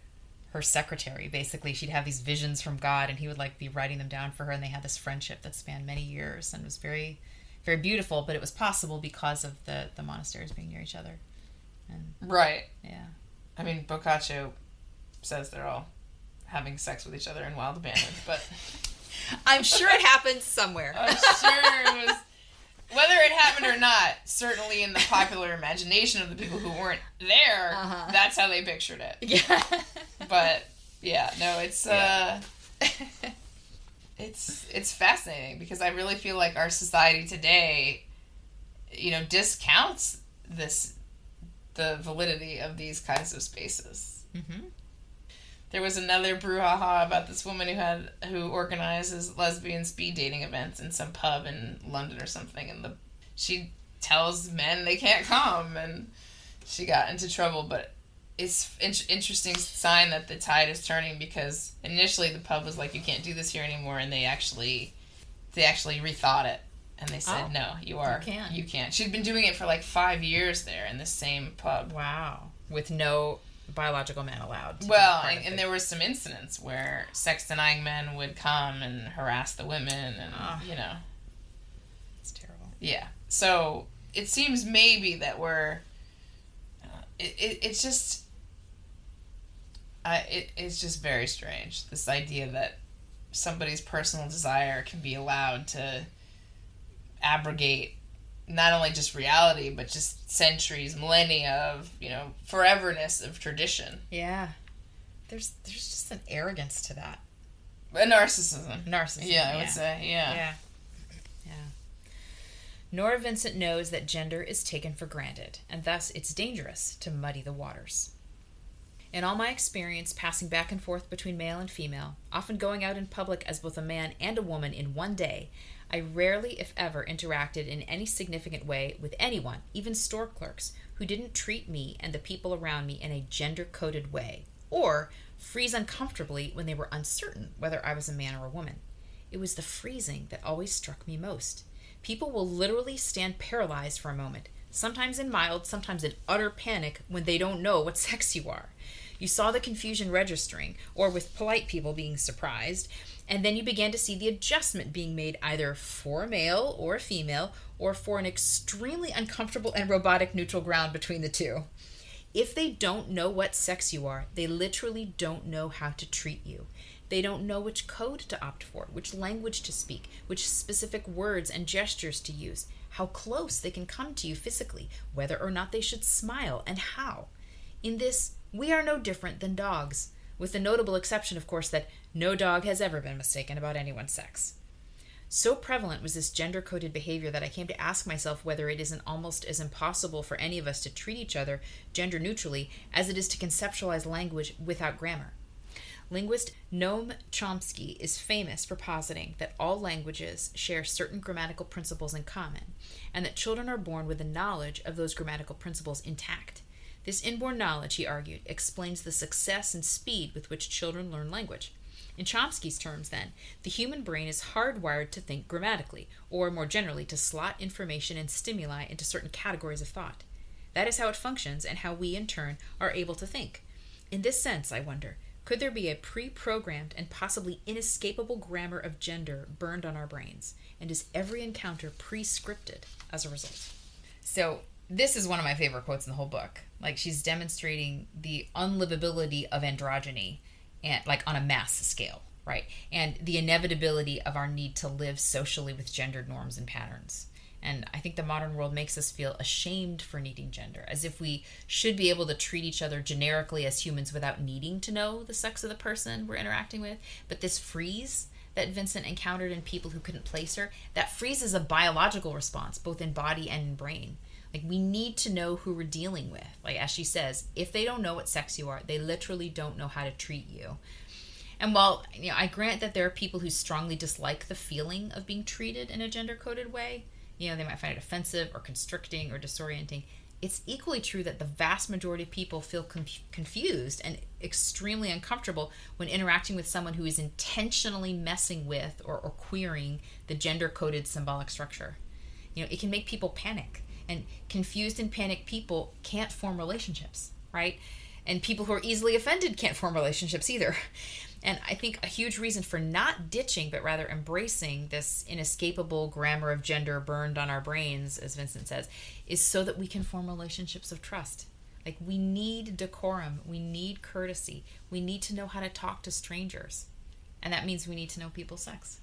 her secretary. Basically, she'd have these visions from God, and he would like be writing them down for her, and they had this friendship that spanned many years and was very, very beautiful. But it was possible because of the monasteries being near each other. And, right. Yeah. I mean, Boccaccio says they're all having sex with each other in wild abandon, but I'm sure it happened somewhere. I'm sure it was. Whether it happened or not, certainly in the popular imagination of the people who weren't there, that's how they pictured it. Yeah. But yeah, no, it's fascinating, because I really feel like our society today, discounts the validity of these kinds of spaces. Mm-hmm. There was another brouhaha about this woman who organizes lesbian speed dating events in some pub in London or something, and she tells men they can't come, and she got into trouble. But it's interesting sign that the tide is turning, because initially the pub was like, you can't do this here anymore, and they actually rethought it, and they said, no, you can't. She'd been doing it for like 5 years there in the same pub. Wow. With no biological men allowed. Well, and there were some incidents where sex-denying men would come and harass the women, and, It's terrible. Yeah. So, it seems maybe that it's just... it's just very strange, this idea that somebody's personal desire can be allowed to abrogate not only just reality, but just centuries, millennia of, foreverness of tradition. Yeah. There's just an arrogance to that. A narcissism. Yeah, I would say, yeah. Norah Vincent knows that gender is taken for granted, and thus it's dangerous to muddy the waters. In all my experience passing back and forth between male and female, often going out in public as both a man and a woman in one day, I rarely, if ever, interacted in any significant way with anyone, even store clerks, who didn't treat me and the people around me in a gender-coded way, or freeze uncomfortably when they were uncertain whether I was a man or a woman. It was the freezing that always struck me most. People will literally stand paralyzed for a moment, sometimes in mild, sometimes in utter panic when they don't know what sex you are. You saw the confusion registering, or with polite people being surprised, and then you began to see the adjustment being made either for a male or a female, or for an extremely uncomfortable and robotic neutral ground between the two. If they don't know what sex you are, they literally don't know how to treat you. They don't know which code to opt for, which language to speak, which specific words and gestures to use, how close they can come to you physically, whether or not they should smile, and how. In this, we are no different than dogs, with the notable exception, of course, that no dog has ever been mistaken about anyone's sex. So prevalent was this gender-coded behavior that I came to ask myself whether it isn't almost as impossible for any of us to treat each other gender-neutrally as it is to conceptualize language without grammar. Linguist Noam Chomsky is famous for positing that all languages share certain grammatical principles in common, and that children are born with a knowledge of those grammatical principles intact. This inborn knowledge, he argued, explains the success and speed with which children learn language. In Chomsky's terms, then, the human brain is hardwired to think grammatically, or more generally, to slot information and stimuli into certain categories of thought. That is how it functions, and how we, in turn, are able to think. In this sense, I wonder, could there be a pre-programmed and possibly inescapable grammar of gender burned on our brains? And is every encounter pre-scripted as a result? So, this is one of my favorite quotes in the whole book. Like, she's demonstrating the unlivability of androgyny, and like on a mass scale, right? And the inevitability of our need to live socially with gendered norms and patterns. And I think the modern world makes us feel ashamed for needing gender, as if we should be able to treat each other generically as humans without needing to know the sex of the person we're interacting with. But this freeze that Vincent encountered in people who couldn't place her, that freeze is a biological response, both in body and in brain. Like, we need to know who we're dealing with. Like, as she says, if they don't know what sex you are, they literally don't know how to treat you. And while, I grant that there are people who strongly dislike the feeling of being treated in a gender-coded way, they might find it offensive or constricting or disorienting, it's equally true that the vast majority of people feel confused and extremely uncomfortable when interacting with someone who is intentionally messing with or queering the gender-coded symbolic structure. You know, it can make people panic, and confused and panicked people can't form relationships, right? And people who are easily offended can't form relationships either. And I think a huge reason for not ditching, but rather embracing this inescapable grammar of gender burned on our brains, as Vincent says, is so that we can form relationships of trust. Like, we need decorum. We need courtesy. We need to know how to talk to strangers. And that means we need to know people's sex.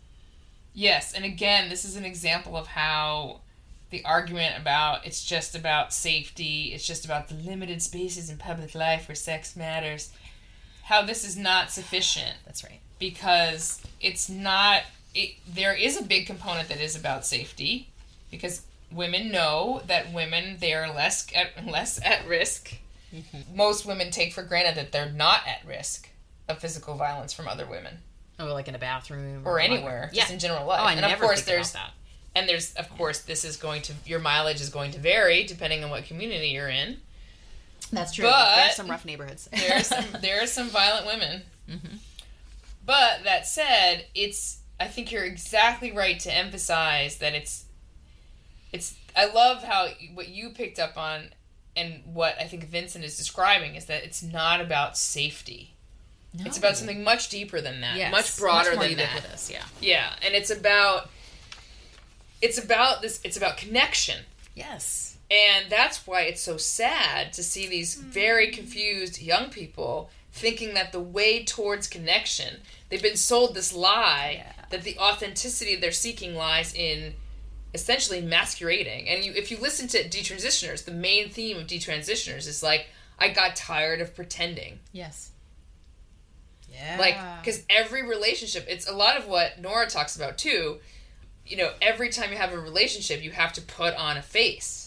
Yes, and again, this is an example of how the argument about it's just about safety, it's just about the limited spaces in public life where sex matters, how this is not sufficient. That's right. Because it's not, there is a big component that is about safety, because women know that they are less at risk. Mm-hmm. Most women take for granted that they're not at risk of physical violence from other women. Oh, like in a bathroom or anywhere, just in general life. Oh, I never think about that. And there's, of course, your mileage is going to vary depending on what community you're in. That's true. But there's some rough neighborhoods. there are some violent women. Mm-hmm. But that said, I think you're exactly right to emphasize that it's. I love how what you picked up on, and what I think Vincent is describing is that it's not about safety. No. It's about something much deeper than that, yes, much broader much more than ubiquitous, that. Yeah, and it's about this. It's about connection. Yes. And that's why it's so sad to see these very confused young people thinking that the way towards connection, they've been sold this lie that the authenticity they're seeking lies in essentially masquerading. And if you listen to detransitioners, the main theme of detransitioners is like, I got tired of pretending. Yes. Yeah. Like, because every relationship, it's a lot of what Norah talks about too. You know, every time you have a relationship, you have to put on a face.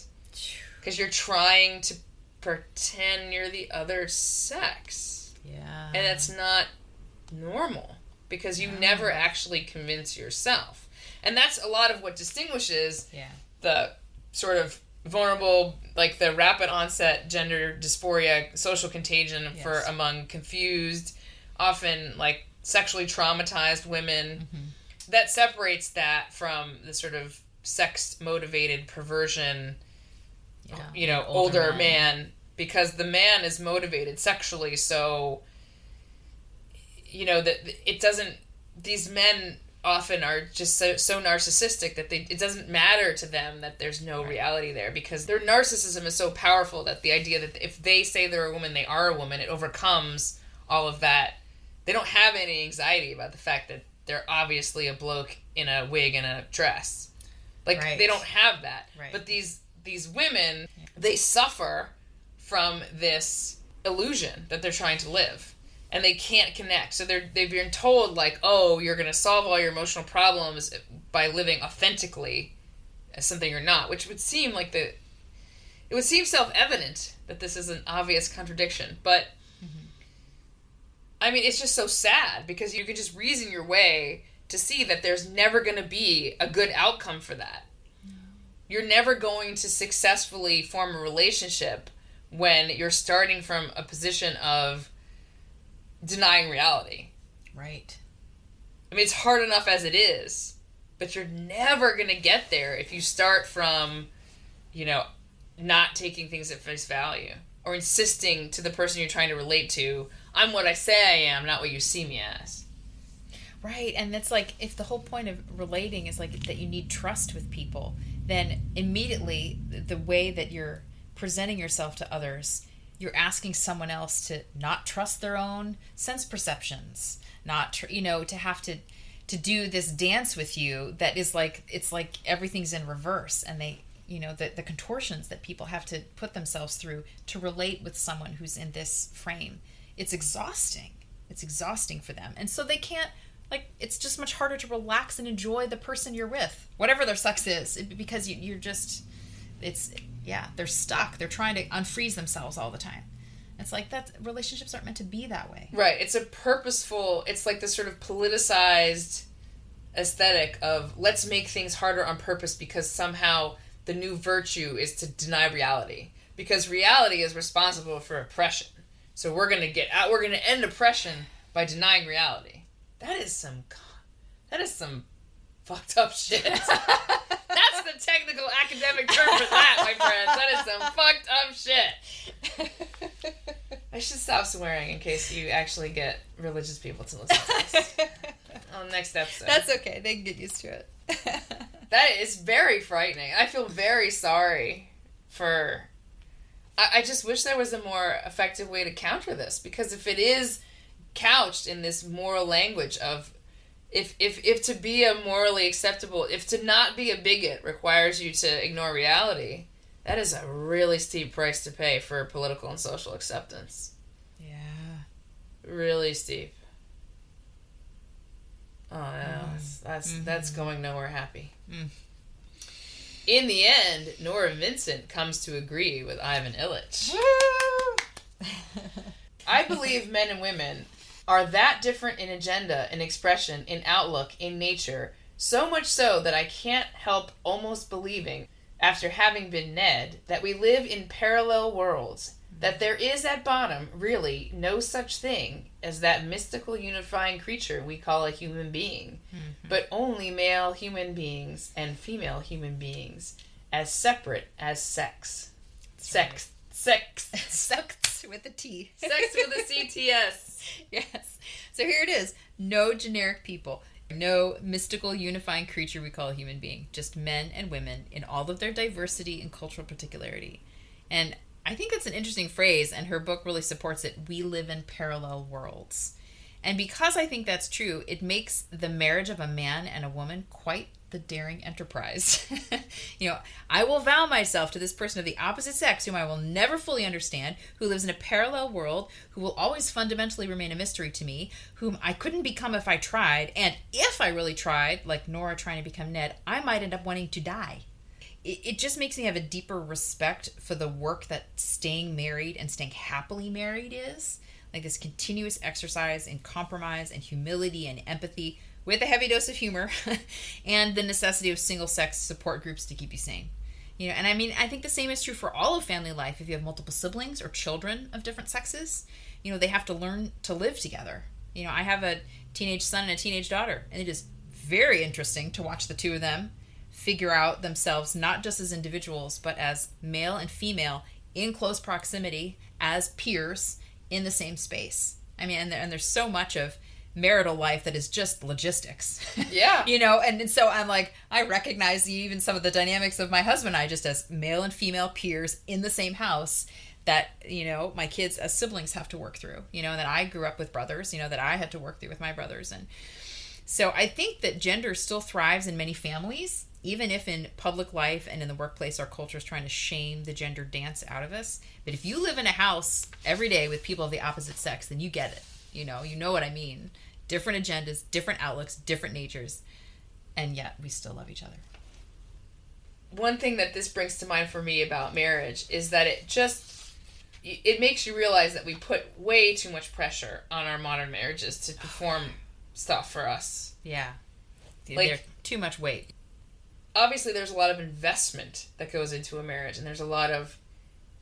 Because you're trying to pretend you're the other sex. Yeah. And that's not normal. Because you never actually convince yourself. And that's a lot of what distinguishes the sort of vulnerable, like the rapid onset gender dysphoria, social contagion for among confused, often like sexually traumatized women. Mm-hmm. That separates that from the sort of sex-motivated perversion, older man, because the man is motivated sexually, so, that it doesn't, these men often are just so narcissistic that it doesn't matter to them that there's no reality there, because their narcissism is so powerful that the idea that if they say they're a woman, they are a woman, it overcomes all of that. They don't have any anxiety about the fact that they're obviously a bloke in a wig and a dress. Like, they don't have that. Right. But these women, they suffer from this illusion that they're trying to live. And they can't connect. So they've been told, like, oh, you're going to solve all your emotional problems by living authentically as something you're not. Which would seem like it would seem self-evident that this is an obvious contradiction. But, I mean, it's just so sad, because you can just reason your way to see that there's never going to be a good outcome for that. No. You're never going to successfully form a relationship when you're starting from a position of denying reality. Right. I mean, it's hard enough as it is, but you're never going to get there if you start from, not taking things at face value, or insisting to the person you're trying to relate to, I'm what I say I am, not what you see me as. Right, and it's like, if the whole point of relating is like that you need trust with people, then immediately the way that you're presenting yourself to others, you're asking someone else to not trust their own sense perceptions, not to have to do this dance with you that is like, it's like everything's in reverse, and they, the contortions that people have to put themselves through to relate with someone who's in this frame. It's exhausting. It's exhausting for them, and so they can't. Like, it's just much harder to relax and enjoy the person you're with, whatever their sex is, because you're just, they're stuck. They're trying to unfreeze themselves all the time. It's like that. Relationships aren't meant to be that way. Right. It's it's like this sort of politicized aesthetic of, let's make things harder on purpose because somehow the new virtue is to deny reality. because reality is responsible for oppression. So we're going to end oppression by denying reality. That is some fucked up shit. That's the technical academic term for that, my friends. That is some fucked up shit. I should stop swearing in case you actually get religious people to listen to this. On the next episode. That's okay. They can get used to it. That is very frightening. I feel very sorry for... I just wish there was a more effective way to counter this, because if it is couched in this moral language of if to be a morally acceptable, if to not be a bigot requires you to ignore reality, that is a really steep price to pay for political and social acceptance. Yeah. Really steep. Oh no, that's going nowhere happy. In the end, Norah Vincent comes to agree with Ivan Illich. I believe men and women are that different in agenda, in expression, in outlook, in nature, so much so that I can't help almost believing, after having been Ned, that we live in parallel worlds, that there is at bottom, really, no such thing as that mystical unifying creature we call a human being, but only male human beings and female human beings, as separate as sex. Sex with a T. Sex with a CTS. Yes. So here it is. No generic people. No mystical unifying creature we call a human being. Just men and women in all of their diversity and cultural particularity. And I think that's an interesting phrase, and her book really supports it. We live in parallel worlds. And because I think that's true, it makes the marriage of a man and a woman quite the daring enterprise. I will vow myself to this person of the opposite sex whom I will never fully understand, who lives in a parallel world, who will always fundamentally remain a mystery to me, whom I couldn't become if I tried, and if I really tried, like Norah trying to become Ned, I might end up wanting to die. It just makes me have a deeper respect for the work that staying married and staying happily married is. Like this continuous exercise in compromise and humility and empathy with a heavy dose of humor and the necessity of single-sex support groups to keep you sane. And I mean, I think the same is true for all of family life. If you have multiple siblings or children of different sexes, they have to learn to live together. I have a teenage son and a teenage daughter, and it is very interesting to watch the two of them figure out themselves not just as individuals, but as male and female in close proximity as peers in the same space. I mean, and there's so much of marital life that is just logistics. Yeah. And so I'm like, I recognize even some of the dynamics of my husband and I just as male and female peers in the same house that, my kids as siblings have to work through, and that I grew up with brothers, that I had to work through with my brothers. And so I think that gender still thrives in many families, even if in public life and in the workplace our culture is trying to shame the gender dance out of us. But if you live in a house every day with people of the opposite sex, then you get it. You know what I mean. Different agendas, different outlooks, different natures, and yet we still love each other. One thing that this brings to mind for me about marriage is that it makes you realize that we put way too much pressure on our modern marriages to perform stuff for us. Yeah. They're too much weight. Obviously, there's a lot of investment that goes into a marriage, and there's a lot of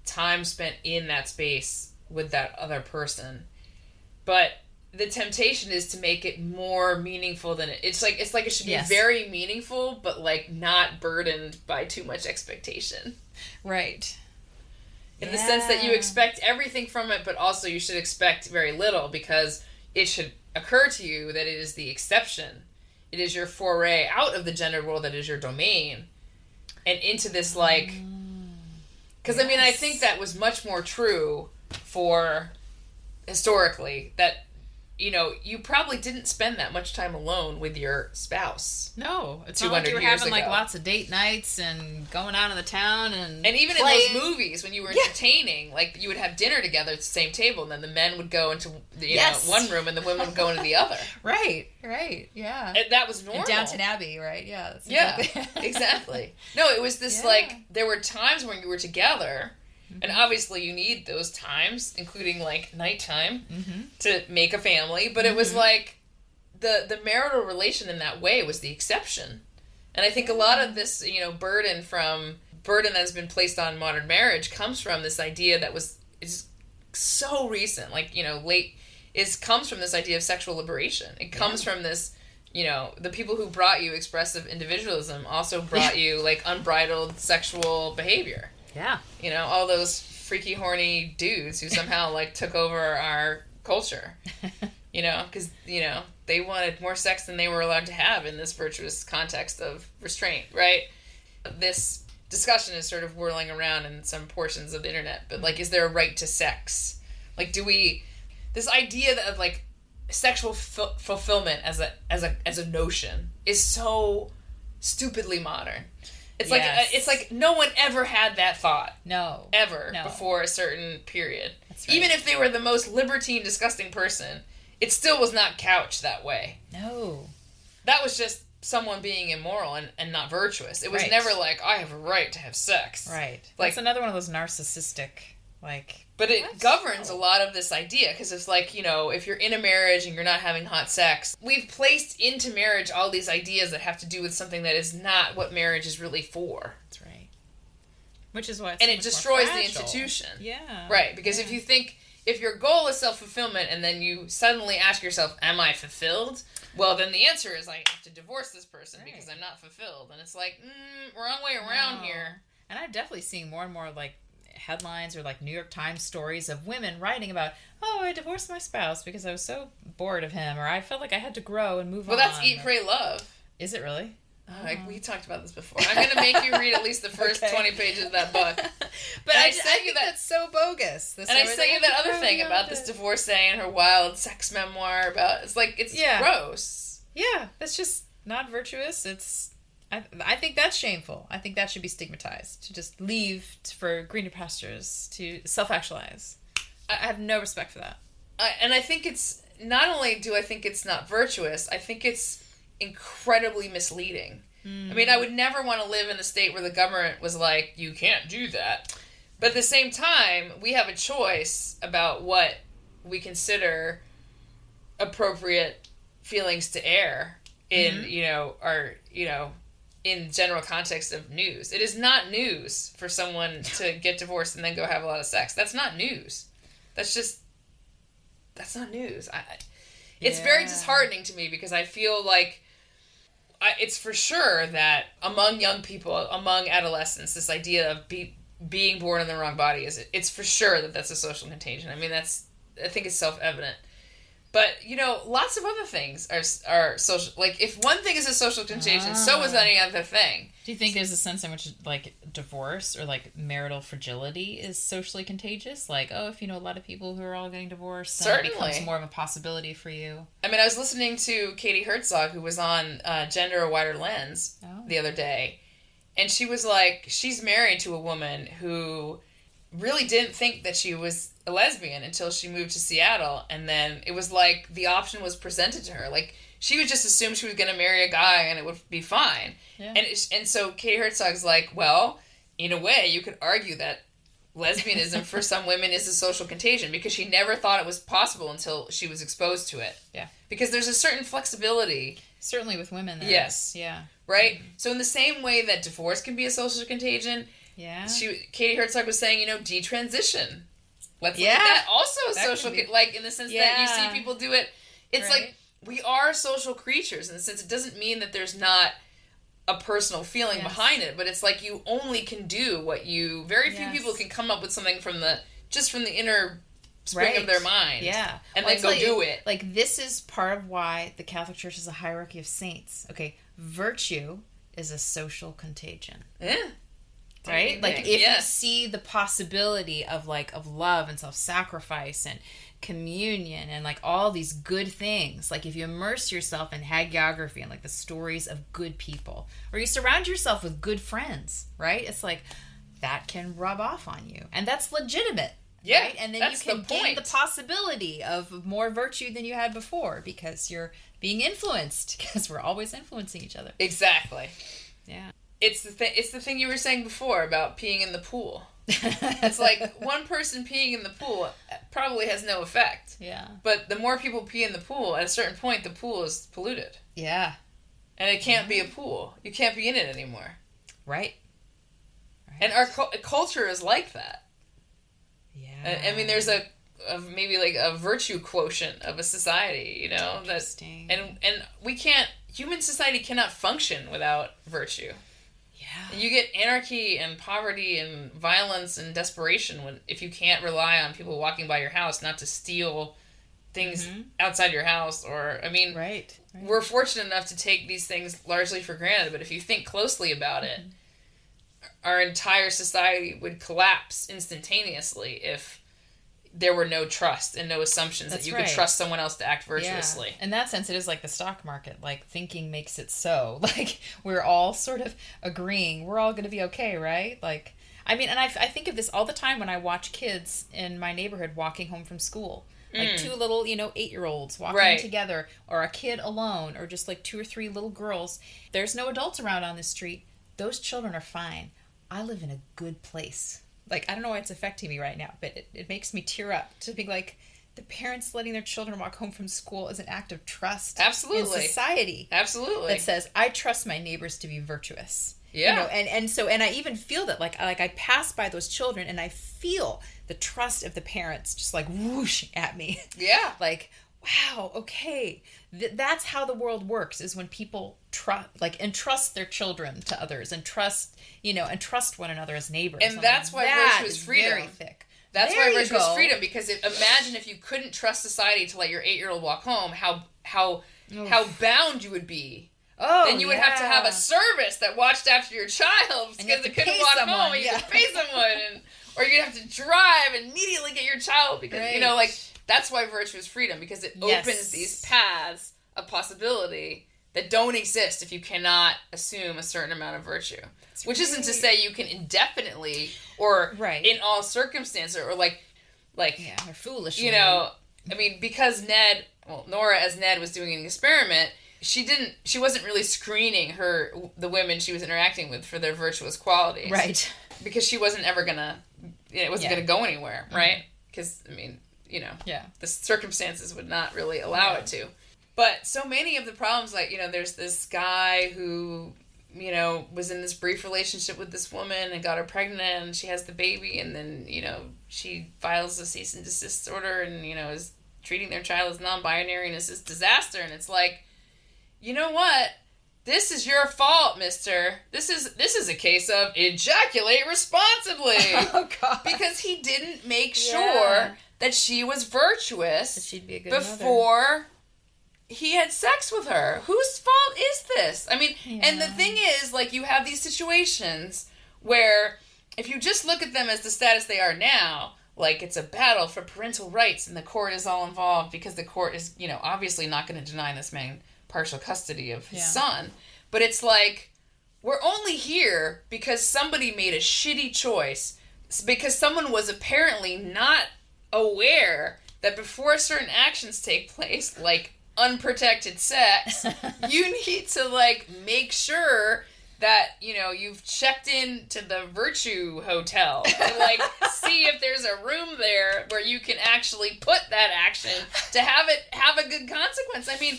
time spent in that space with that other person. But the temptation is to make it more meaningful than it's like it should be very meaningful, but not burdened by too much expectation. Right. In the sense that you expect everything from it, but also you should expect very little, because it should occur to you that it is the exception. It is your foray out of the gendered world that is your domain and into this because I think that was much more true for historically that you probably didn't spend that much time alone with your spouse. No, it's not like you were having lots of date nights and going out in the town and even playing. In those movies when you were entertaining, you would have dinner together at the same table, and then the men would go into one room and the women would go into the other. Right, yeah. And that was normal. In Downton Abbey, right? Yeah. Exactly. No, it was this there were times when you were together. And obviously you need those times, including nighttime, to make a family. But it was the marital relation in that way was the exception. And I think a lot of this, burden from burden that's been placed on modern marriage comes from this idea that is so recent, like, comes from this idea of sexual liberation. It comes from this, the people who brought you expressive individualism also brought you, like, unbridled sexual behavior. Yeah. All those freaky, horny dudes who somehow, like, took over our culture. Because, they wanted more sex than they were allowed to have in this virtuous context of restraint, right? This discussion is sort of whirling around in some portions of the internet, but, like, is there a right to sex? Like, this idea of, like, sexual fulfillment as a notion is so stupidly modern. It's like no one ever had that thought. No. Ever. No. Before a certain period. That's right. Even if they were the most libertine, disgusting person, it still was not couched that way. No. That was just someone being immoral and not virtuous. It was never like, I have a right to have sex. Right. Like, that's another one of those narcissistic, like... But it governs a lot of this idea, because it's like, if you're in a marriage and you're not having hot sex, we've placed into marriage all these ideas that have to do with something that is not what marriage is really for. That's right. Which is why it's and it destroys the institution. Yeah. Right, because if your goal is self-fulfillment and then you suddenly ask yourself, am I fulfilled? Well, then the answer is, I have to divorce this person because I'm not fulfilled. And it's like, wrong way around here. And I'm definitely seeing more and more, like, headlines or, like, New York Times stories of women writing about, I divorced my spouse because I was so bored of him, or I felt like I had to grow and move on. Well, that's Eat, Pray, Love. Is it really? We talked about this before. I'm going to make you read at least the first 20 pages of that book. But I think that's so bogus. And I sent you that other thing about this divorcee and her wild sex memoir about, it's gross. Yeah, that's just not virtuous. I think that's shameful. I think that should be stigmatized. To just leave for greener pastures, to self-actualize. I have no respect for that. And I think it's, not only do I think it's not virtuous, I think it's incredibly misleading. I mean, I would never want to live in a state where the government was like, you can't do that. But at the same time, we have a choice about what we consider appropriate feelings to air in, in general context of news. It is not news for someone to get divorced and then go have a lot of sex. That's not news. That's not news. It's very disheartening to me, because I feel like it's for sure that among young people, among adolescents, this idea of being born in the wrong body it's for sure that's a social contagion. I mean, I think it's self-evident. But, lots of other things are social. Like, if one thing is a social contagion, so is any other thing. Do you think there's a sense in which, like, divorce or, like, marital fragility is socially contagious? Like, if you know a lot of people who are all getting divorced, then it becomes more of a possibility for you. I mean, I was listening to Katie Herzog, who was on Gender A Wider Lens the other day, and she was like, she's married to a woman who really didn't think that she was a lesbian until she moved to Seattle, and then it was like the option was presented to her. Like, she would just assume she was going to marry a guy and it would be fine. Yeah. And so Katie Herzog's like, well, in a way, you could argue that lesbianism for some women is a social contagion, because she never thought it was possible until she was exposed to it. Yeah. Because there's a certain flexibility. Certainly with women. Yes. Yeah. Right? Mm-hmm. So in the same way that divorce can be a social contagion, Katie Herzog was saying, detransition. Let's look at that. Also social, like, in the sense that you see people do it. It's like, we are social creatures in the sense it doesn't mean that there's not a personal feeling behind it, but it's like you only can do what you... Very few people can come up with something from the inner spring of their mind. Yeah. And then go do it. Like, this is part of why the Catholic Church is a hierarchy of saints. Okay, virtue is a social contagion. Yeah. Right? Like, if you see the possibility of love and self-sacrifice and communion and, like, all these good things, like, if you immerse yourself in hagiography and, like, the stories of good people, or you surround yourself with good friends, right? It's like, that can rub off on you. And that's legitimate. Yeah, right? And then you can gain the possibility of more virtue than you had before, because you're being influenced, because we're always influencing each other. Exactly. Yeah. It's the thing you were saying before about peeing in the pool. It's like, one person peeing in the pool probably has no effect. Yeah. But the more people pee in the pool, at a certain point, the pool is polluted. Yeah. And it can't be a pool. You can't be in it anymore. Right. And our culture is like that. Yeah. I mean, there's a maybe like a virtue quotient of a society, you know, and we can't, human society cannot function without virtue. Yeah. And you get anarchy and poverty and violence and desperation if you can't rely on people walking by your house not to steal things outside your house. Or, I mean, right. We're fortunate enough to take these things largely for granted, but if you think closely about it, our entire society would collapse instantaneously if there were no trust and no assumptions that you could trust someone else to act virtuously. Yeah. In that sense, it is like the stock market. Like, thinking makes it so. Like, we're all sort of agreeing. We're all going to be okay, right? Like, I mean, and I think of this all the time when I watch kids in my neighborhood walking home from school. Like, two little, 8-year-olds walking together, or a kid alone, or just like 2 or 3 little girls. There's no adults around on the street. Those children are fine. I live in a good place. Like, I don't know why it's affecting me right now, but it makes me tear up to be like, the parents letting their children walk home from school is an act of trust. Absolutely. In society. Absolutely. That says, I trust my neighbors to be virtuous. Yeah. And I even feel that, like I pass by those children and I feel the trust of the parents just like whoosh at me. Yeah. Like, wow, okay. That's how the world works, is when people entrust their children to others and trust one another as neighbors. And that's why virtue is freedom. Very thick. That's why virtue is freedom, because imagine if you couldn't trust society to let your 8-year-old walk home, how bound you would be. Oh, then you would have to have a service that watched after your child because they couldn't walk home, and you had to pay someone, or you'd have to drive and immediately get your child because that's why virtue is freedom, because it opens these paths of possibility that don't exist if you cannot assume a certain amount of virtue. Which isn't to say you can indefinitely or in all circumstances or or foolishly. I mean, because Norah as Ned was doing an experiment, she wasn't really screening the women she was interacting with for their virtuous qualities. Right. Because she wasn't ever gonna, it wasn't gonna go anywhere, right? Because, I mean, the circumstances would not really allow it to. But so many of the problems, like, there's this guy who, was in this brief relationship with this woman and got her pregnant and she has the baby, and then, she files a cease and desist order and, is treating their child as non-binary, and it's this disaster. And it's like, you know what? This is your fault, mister. This is a case of ejaculate responsibly. Oh, God. Because he didn't make sure that she was virtuous that she'd be a good before mother. He had sex with her. Whose fault is this? I mean, and the thing is, like, you have these situations where if you just look at them as the status they are now, like, it's a battle for parental rights and the court is all involved because the court is, obviously not going to deny this man partial custody of his son. But it's like, we're only here because somebody made a shitty choice, because someone was apparently not aware that before certain actions take place, like unprotected sex, you need to, like, make sure that, you've checked in to the Virtue Hotel to, like, see if there's a room there where you can actually put that action to have a good consequence. I mean,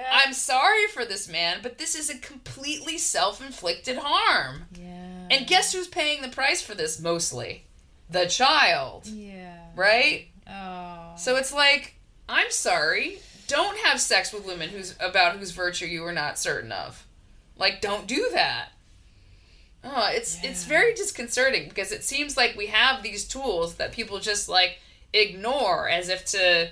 I'm sorry for this man, but this is a completely self-inflicted harm. Yeah. And guess who's paying the price for this mostly? The child. Yeah. Right? Oh. So it's like, I'm sorry. Don't have sex with women whose virtue you are not certain of. Like, don't do that. Oh, it's very disconcerting, because it seems like we have these tools that people just, like, ignore, as if to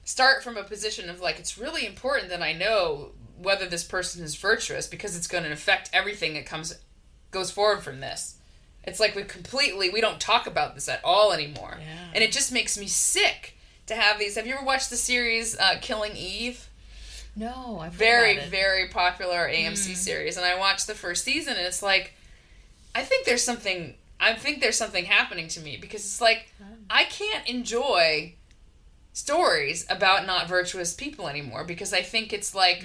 start from a position of, like, it's really important that I know whether this person is virtuous, because it's going to affect everything that goes forward from this. It's like we don't talk about this at all anymore. Yeah. And it just makes me sick to have these. Have you ever watched the series Killing Eve? No, I've very, very popular AMC series, and I watched the first season, and it's like, I think there's something happening to me, because it's like, I can't enjoy stories about not virtuous people anymore, because I think it's like,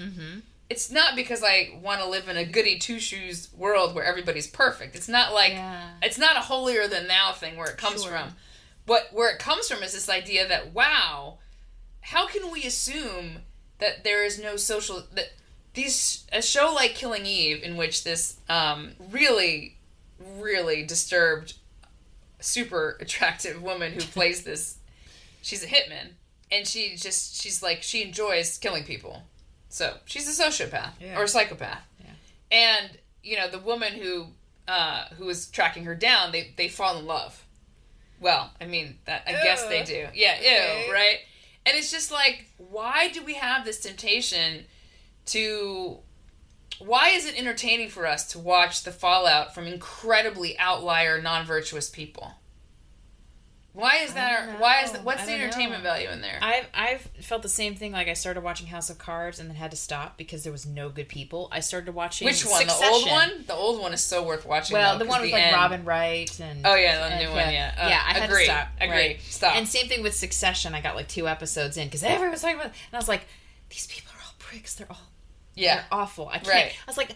it's not because I want to live in a goody two-shoes world where everybody's perfect. It's not like, it's not a holier than thou thing where it comes from. But where it comes from is this idea that, wow, how can we assume that there is no a show like Killing Eve, in which this really really disturbed, super attractive woman who plays this. She's a hitman, and she's like, she enjoys killing people. So she's a sociopath or a psychopath. Yeah. And, you know, the woman who is tracking her down, they fall in love. Well, I mean, that I guess they do. Yeah, okay. Ew, right? And it's just like, why do we have this temptation to... Why is it entertaining for us to watch the fallout from incredibly outlier, non-virtuous people? Why is that? What's the entertainment value in there? I've felt the same thing. Like, I started watching House of Cards and then had to stop because there was no good people. I started watching Which one? Succession. The old one? The old one is so worth watching. Well, the one with like Robin Wright and the new one. Yeah, I had to stop. Agree. Right? Stop. And same thing with Succession. I got like 2 episodes in because everyone was talking about it. And I was like, these people are all pricks. They're awful. I can't. Right. I was like,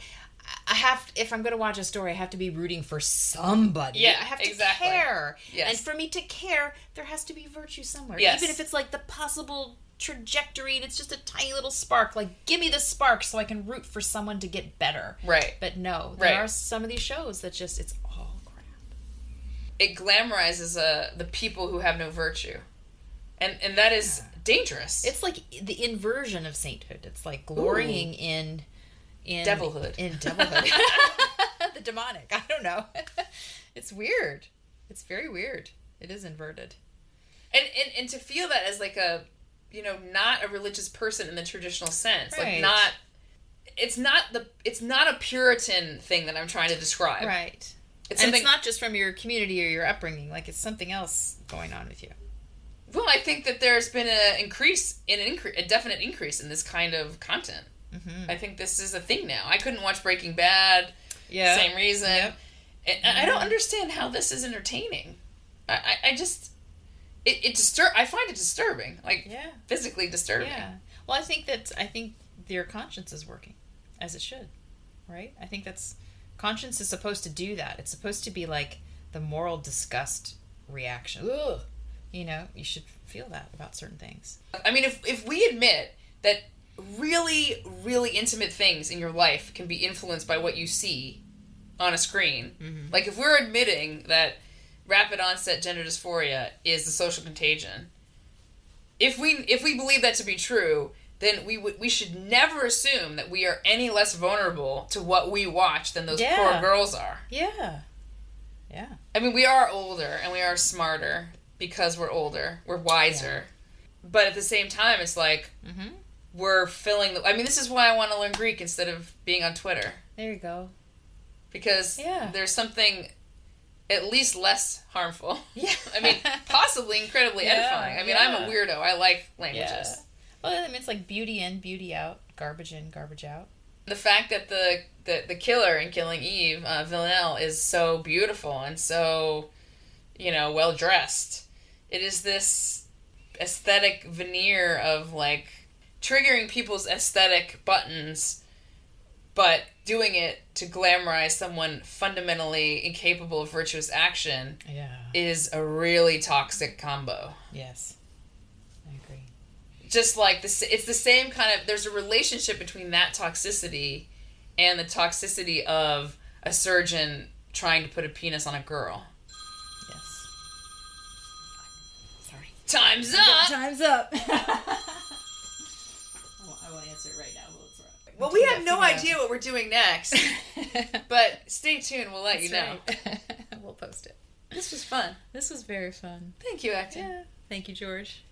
I have, if I'm going to watch a story, I have to be rooting for somebody. Yeah, I have to care. Yes. And for me to care, there has to be virtue somewhere. Yes. Even if it's like the possible trajectory and it's just a tiny little spark. Like, give me the spark so I can root for someone to get better. Right. But no, there are some of these shows that just, it's all crap. It glamorizes the people who have no virtue. And that is dangerous. It's like the inversion of sainthood. It's like glorying in devilhood. In devilhood. The demonic. I don't know. It's weird. It's very weird. It is inverted. And to feel that as like a, you know, not a religious person in the traditional sense. Right. Like it's not a Puritan thing that I'm trying to describe. Right. It's not just from your community or your upbringing. Like, it's something else going on with you. Well, I think that there's been a definite increase in this kind of content. Mm-hmm. I think this is a thing now. I couldn't watch Breaking Bad. Yeah. Same reason. Yep. And I don't understand how this is entertaining. I just I find it disturbing. Like, physically disturbing. Yeah. Well, I think your conscience is working as it should, right? I think conscience is supposed to do that. It's supposed to be like the moral disgust reaction. Ugh. You know, you should feel that about certain things. I mean, if we admit that really, really intimate things in your life can be influenced by what you see on a screen, mm-hmm. Like if we're admitting that rapid onset gender dysphoria is the social contagion, if we believe that to be true, then we should never assume that we are any less vulnerable to what we watch than those poor girls are. Yeah. Yeah. I mean, we are older and we are smarter because we're older. We're wiser. Yeah. But at the same time, it's like, mm-hmm. We're filling I mean, this is why I want to learn Greek instead of being on Twitter. There you go. Because there's something at least less harmful. Yeah. I mean, possibly incredibly edifying. I mean, I'm a weirdo. I like languages. Yeah. Well, I mean, it's like beauty in, beauty out, garbage in, garbage out. The fact that the killer in Killing Eve, Villanelle, is so beautiful and so, you know, well dressed. It is this aesthetic veneer of like triggering people's aesthetic buttons, but doing it to glamorize someone fundamentally incapable of virtuous action is a really toxic combo. Yes, I agree. Just like it's the same kind of, there's a relationship between that toxicity and the toxicity of a surgeon trying to put a penis on a girl. Yes. Sorry. Time's up! Time's up! I won't answer it right now. Well, we have no idea what we're doing next. But stay tuned. We'll let you know. Right. We'll post it. This was fun. This was very fun. Thank you, Acton. Yeah. Thank you, George.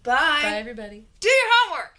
Bye. Bye, everybody. Do your homework!